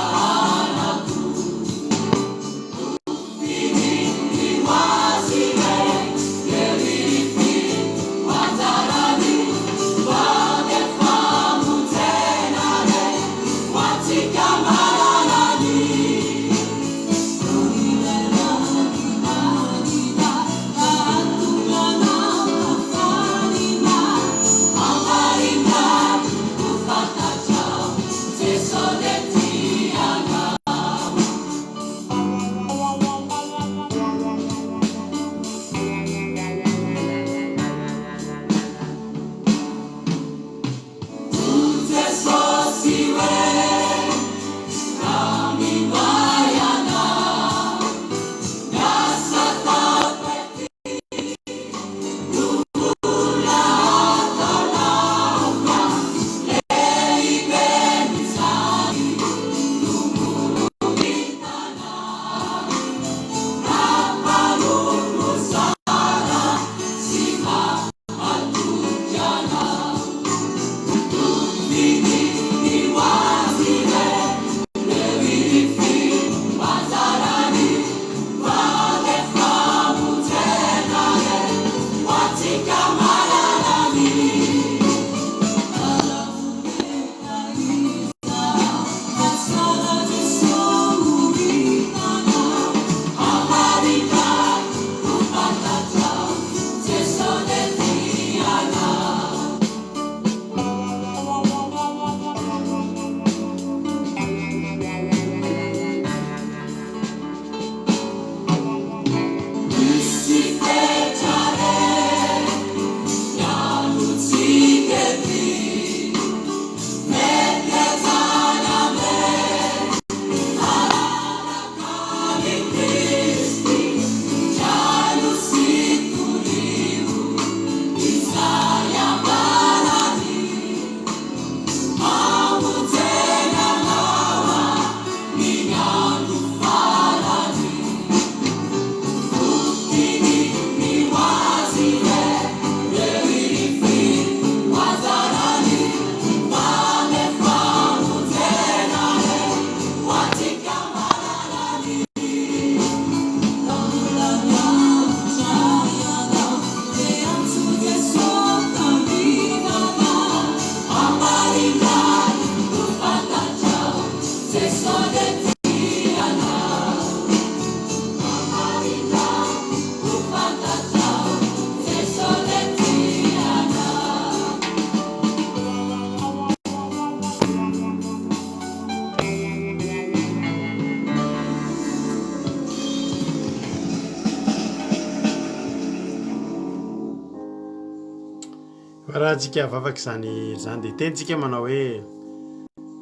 raha antsika vavaka zany dia tentsika manao hoe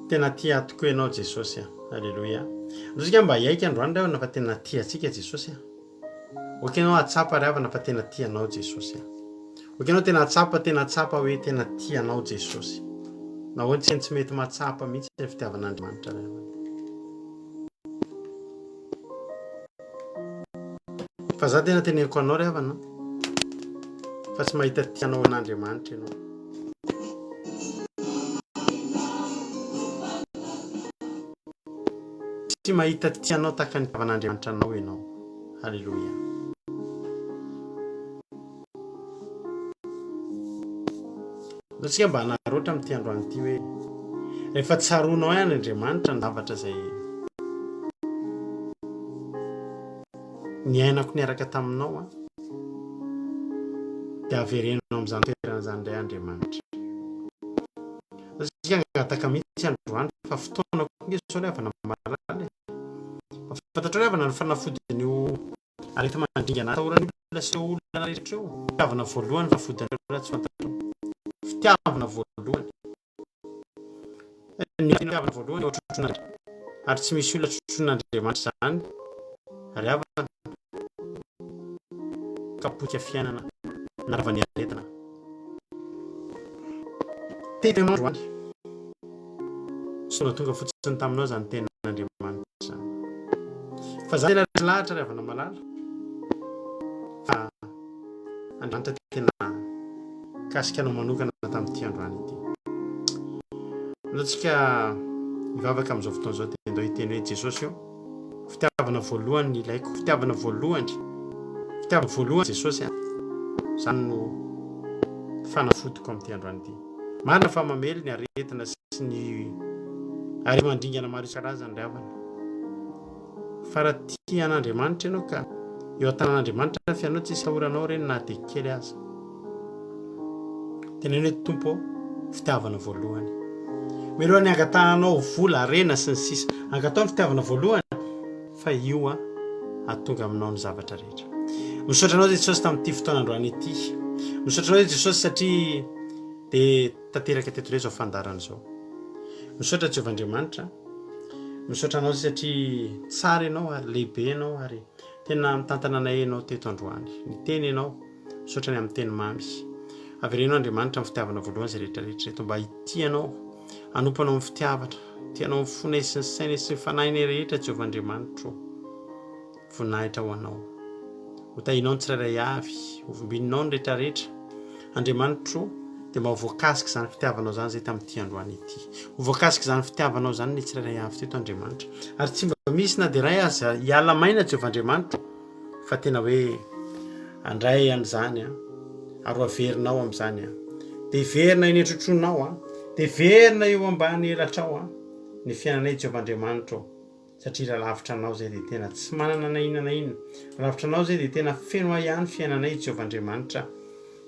tena tia tokoa ianao Jesosy. Alleloia. Antsika mba hiaika androany ray nafa tena tia antsika Jesosy. Okanao atsapa ray nafa tena tianao Jesosy. Okanao tena atsapa hoe tena tianao Jesosy. Na hoantsy tsy mety matsapa mihitsy ny fitiavan'Andriamanitra ray. Fa za tena teneniko anao ray havana fa tsy mahita tianao an'Andriamanitra ianao. Tsy mahita tianao tahaka ny fitiavan'Andriamanitra anao ianao. Halleluia. Antsika mba hanaroatra amin'ity androany ity hoe rehefa tsaroanao ihany Andriamanitra ny zavatra izay niainako niaraka taminao dia averenao amin'izany toerana izany indray Andriamanitra. Antsika angataka mihitsy androany fa fotoana koa ray avana marary. Fantatrao ray avana ny fanafodin'io arety mandringana atahorany olona sy olona rehetra eo. Fitiavana voalohany fanafodin'ireo tsy fantatrao. Fitiavana voalohany. Ny fitiavana voalohany eo trotrona ary tsy misy olona trotronn'Andriamanitra izany. Ary avana kapoka fiainana naravany aretina. Tena androany. Sona tonga fotsiny taminao izany tenan'Andriamanitra. Fa za tena lahatra ray avana malala. Fa Andriamanitra tena kasikanao manokana tamin'ity androany ity. Antsika mivavaka amin'izao fotoana izao dia ndao hiteny hoe Jesosy io fitiavana voalohany ny ilaiko. Fitiavana voalohany Jesosy. Izany no fanafodiko amin'ity androany ity. Marina fa mamely ny aretina sy ny arety mandringana maro isan-karazany ray havana. Fa raha tian'Andriamanitra ianao ka eo an-tanan'Andriamanitra fianao tsy hisy ahoranao ireny na dia kely aza. Tena hoe Tompo fitiavana voalohany. Mialohan'ny angatahanao vola arena sy ny sisa. Angatao ny fitiavana voalohany fa io atonga aminao ny zavatra rehetra. Misaotra anao Jesosy tamin'ity fotoana androany ity. Misaotra anao Jesosy satria dia tanteraka teto izao fandarana izao. Misaotra Jehovandriamanitra. Misaotra anao satria tsara ianao ary lehibe ianao ary tena mitantana anay ianao teto androany. Niteny ianao. Misaotra ny amin'ny teny mamy. Averenao Andriamanitra amin'ny fitiavana voalohany izay rehetrarehetra reto mba hitianao hanompanao amin'ny fitiavatra. Tianao amin'ny fonay sy ny saina sy ny fanahinay rehetra Jehovandriamanitra. Voninahitra ho anao. Hotahinao ny tsirairay avy. Hovimbinao ny rehetrarehetra. Andriamanitra dia mba voakasika izany fitiavanao izany izay tamin'ity androany ity. Voakasika izany fitiavanao izany ny tsirairay avy teto Andriamanitra. Ary tsy mba misy na dia iray aza hiala maina Jehovandriamanitra fa tena hoe andray an'izany ary averinao amin'izany. Dia verina eny an-trotronao dia verina eo ambany elatrao ny fiainanay Jehovandriamanitra. Satria raha lavitra anao izay dia tena tsy manana na inona na inona. Lavitra anao izay dia tena feno ihany fiainanay Jehovandriamanitra.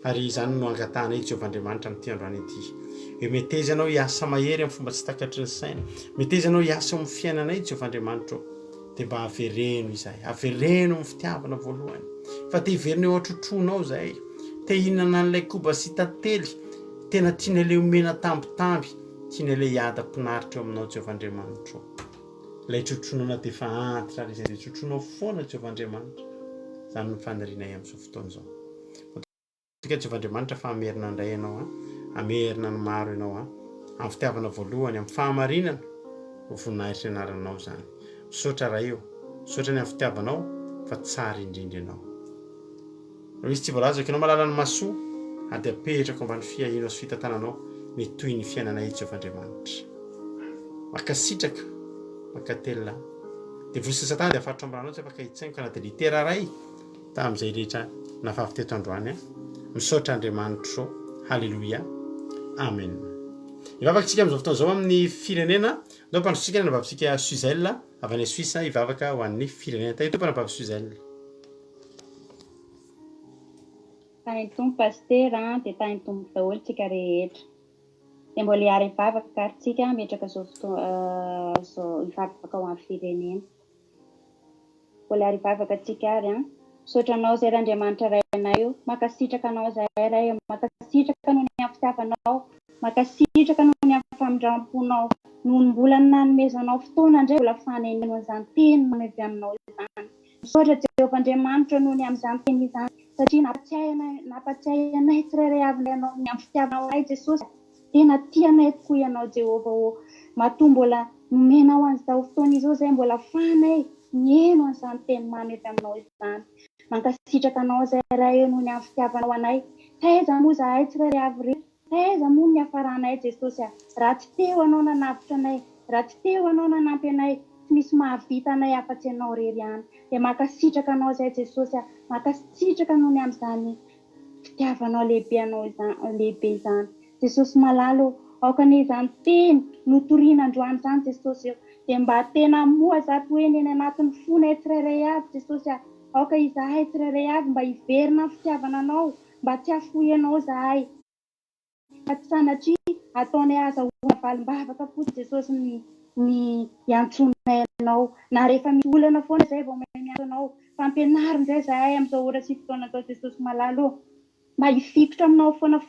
Ary izany no angatahanay Jehovandriamanitra amin'ity androany ity. Hoe meteza anao hiasa mahery amin'ny fomba tsy takatry ny saina. Meteza anao hiasa amin'ny fiainanay Jehovandriamanitra. Dia mba avereno izay. Avereno amin'ny fitiavana voalohany. Fa te hiverina eo an-trotronao izay. Te hihinana an'ilay koba sy tantely. Tena tiana ilay omena tambitamby. Tiana ilay hiada-pinaritra eo aminao Jehovandriamanitra. Ilay trotronao dia efa antitra ary izay trotronao foana Jehovandriamanitra. Izany ny fanarinay amin'izao fotoana izao. Tika Jehovandriamanitra fa amerina indray ianao amerina ny maro ianao amin'ny fitiavana voalohany amin'ny fahamarinana ho voninahitra ianaranao izany. Misaotra raha io. Misaotra ny amin'ny fitiavanao fa tsara indrindra ianao. Raha misy tsy voalaza ianao malala ny masoa ary dia apetraka ambany fiahinao sy fitantananao mitoy ny fiainanay Jehovandriamanitra. Makasitraka, makatelina. Dia vosi Satana dia afatrao ambranao tsy afaka hitsaingo ka na dia litera iray tamin'izay rehetra nafavy teto androany. Misaotra Andriamanitra. Halleluia. Amen. Ivavaka tsika amin'izao fotoana izao amin'ny firenena. Ndao mpandrotsika ny vavisika Suzelle avy any Suisse ivavaka ho an'ny firenena. Tahitompana vavy Suzelle. Tany tompo pasteur dia tany tompo daholo tsika rehetra. Dia mbola hiara ivavaka ary tsika metraka izao ivavaka ho amin'ny firenena. Mbola hiara ivavaka tsika ary Sotranao zay Andriamanitra rainay io, makasitraka anao zahay ray, makasitraka noho ny fitiavanao, makasitraka noho ny famindramponao, noho ny mbola nanomezanao fotoana indray mbola fanenenao izany teny mamy avy aminao izany. Misaotra Jehovah Andriamanitra noho ny amin'izany teny izany, satria nampatsiahy anay tsirairay avy ianao ny amin'ny fitiavanao anay Jesosy. Tena tianay tokoa ianao Jehovah, matoa mbola nomenao an'izao fotoana izao zay mbola ahafahanay mihaino an'izany teny mamy avy aminao izany. Mankasitraka anao zay ray noho ny amin'ny fitiavanao anay. Taiza moa zahay tsirairay avy rehetra, taiza moa ny hafaranay Jesosy. Raha tsy teo anao nanavitra anay, raha tsy teo anao nanampy anay, tsy misy mahavita anay afa-tsy anao rery ihany. Dia mankasitraka anao zay Jesosy, mankasitraka noho ny amin'izany fitiavanao lehibe izany. Jesosy malalo, aokan'ny izany teny notoriana androany izany Jesosy, dia mba tena moa zato hoe ny anatin'ny fonay tsirairay avy Jesosy, aoka izahay tsirairay avy mba hiverina amin'ny fitiavana anao, mba tsy hafoy anao izahay, sanatria ataonay azahoana valim-bavaka fotsy Jesosy ny iantsonay anao, na rehefa misy olana foana izay vao miantso anao, fampianarina izay izahay amin'izao ora sy fotoana izao Jesosy malalo, mba hifikotra aminao foana,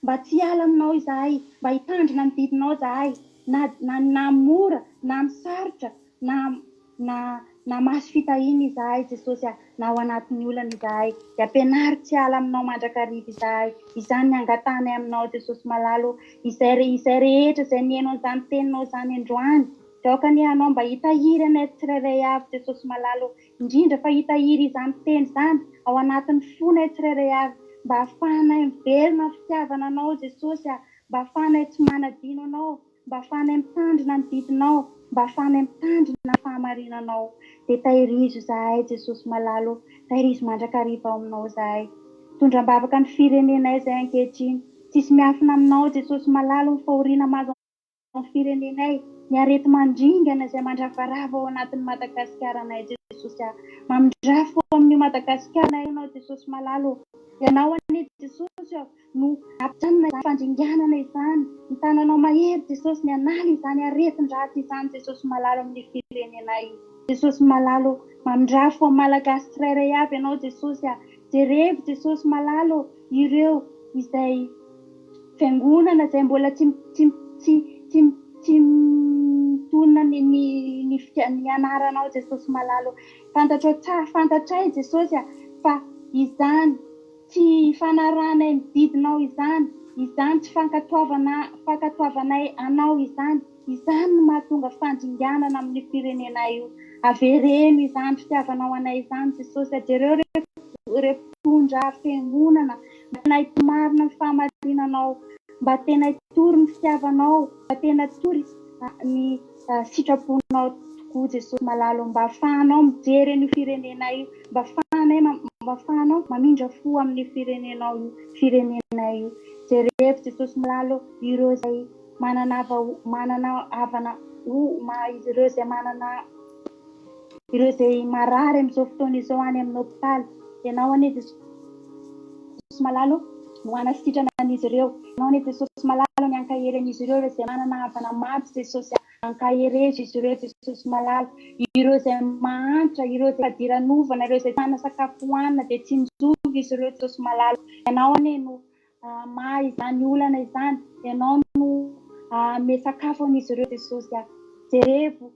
mba tsy hiala aminao izahay, mba hitandrina ny didinao izahay, na mora, na misarotra, na maso fitahina izahay Jesosy, na ao anatin'ny olana izahay, dia ampianary tsy hiala aminao mandrakariva izahay. Izany ny angatana aminao Jesosy malalo, izay rehetra izay nihaino an'izany teninao izany androany, dia aokany anao mba hitahiry anay tsirairay avy Jesosy malalo, indrindra fa hitahiry izany teny izany ao anatin'ny fonay tsirairay avy, mba ahafahanay miverina fitiavana anao Jesosy, mba ahafahanay tsy manadino anao, mba ahafahanay mitandrina ny didinao, mba ahafahanay mitandrina ny fahamarinanao. Dia tahirizo izahay Jesosy malalo, tahirizo mandrakariva ao aminao izahay, tondram-bavaka ny firenenay izay ankehitriny, tsisy miafina aminao Jesosy malalo ny fahoriana mazo amin'ny firenenay, ny arety mandringana izay mandravarava ao anatin'ny Madagasikara-nay Jesosy, mamindrafo amin'ny Madagasikara ianao Jesosy malalo, ianao anie Jesosy no ampijanona izany fandringanana izany, ny tananao mahery Jesosy ny anala izany aretin-dratsy izany Jesosy malalo amin'ny firenenay Jesosy malalo, mamindrafo amin'ny Malagasy tsirairay avy ianao Jesosy, jerevy Jesosy malalo ireo izay fiangonana izay mbola tsy mitonona ny anaranao Jesosy malalo, fantatray Jesosy fa izany tsy fanaranay ny didinao izany tsy fankatoavanay anao izany no mahatonga fandringanana amin'ny firenenay io. Avereno izany fitiavanao anay izany Jesosy, jereo repondra fiangonana, mba tena hitomarina ny fahamarinanao, mba tena hitory ny fitiavanao, mba tena tory ny sitraponao tokoa Jesosy malalo, mba ahafahanao mijery an'io firenenay io, mba ahafahanao mamindra fo amin'ny firenenay io. Jereo Jesosy malalo ireo izay manana havana ireo izay ireo izay marary amin'izao fotoana izao any amin'ny hôpitaly, ianao anie Jesosy malalo no anasitrana an'izy ireo, ianao anie Jesosy malalo ny ankahery an'izy ireo izay manana havana maty Jesosy, ankaherezy izy ireo Jesosy malalo, ireo izay mahantra, ireo izay fadiran'ovana, ireo izay mana sakafo hohanina dia tsy mijovy izy ireo Jesosy malalo, ianao anie no maha izany olana izany, ianao no ame sakafo an'izy ireo Jesosy, jerevo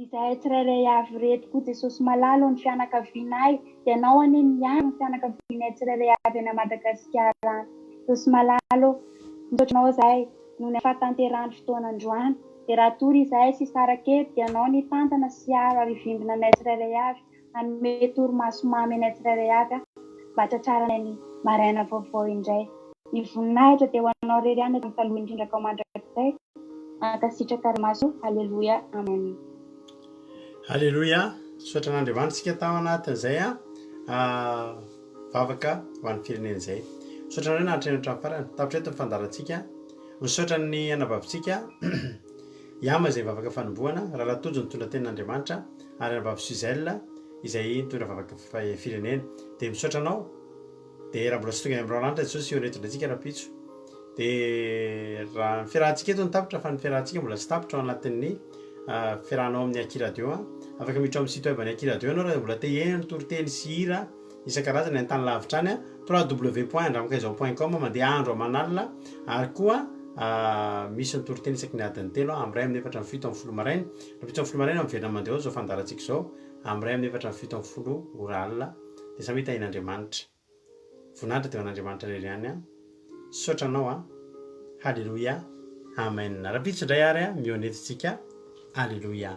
izahay tsirairay avy reto koa Jesosy malalo ny fianakavinay, dia ianao anie miaro ny fianakavinay tsirairay avy any Madagasikara Jesosy malalo, misaotranao izahay noho ny fahatanterahany fotoana androany, dia raha tory izahay sy saraketo dia ianao ny tantana sy aro ary vimbina anay tsirairay avy, anome torimaso mamy anay tsirairay avy, mba tratraranay ny maraina vaovao indray. Ny voninahitra dia ho anao rery ihany amin'ny taloha indrindra ka mandrakizay, mankasitraka maso, aleloia, amen. Aleloia, sotra an'Andriamanitra isika tao anatin'izay vavaka ho an'ny firenena izay. Sotra anareo nahatreny hatramin'ny farany, tapitra eto ny fandarantsika, misaotra ny anabavitsika iama izay vavaka fanombohana, raha latojo nitondra tenin'Andriamanitra, ary anabavy Suzelle izay nitondra vavaka firenena. Dia misaotra anao, dia raha mbola sy tonga amin'irao lanitra Jesosy eo retondrantsika rapitso. Dia raha ny fiarahantsika eto ny tapitra, fa ny fiarahantsika mbola sy tapitra ao anatin'ny fiarahanao amin'ny Aki Radio, afaka miditra amin'ny site web ny Aki Radio anao raha mbola te hihaino ny toriteny sy hira isan-karazany ny tany lavitra any www.ndramakaizao.com mandeha andro aman'alina ary koa misy nytoroteny isaky ny adiny 3 amin'ny 1 amin'ny 4 amin'ny 7 amin'ny folo maraina ny 7 amin'ny folo maraina miverina mandeha zao fandarantsika zao amin'ny 1 amin'ny 4 amin'ny 7 amin'ny folo ora alina dia samy hitahin'Andriamanitra voninahitra teo an'Andriamanitra rery ihany sotranao halleloia amen raha pitsy indray ary mionetitsika halleloia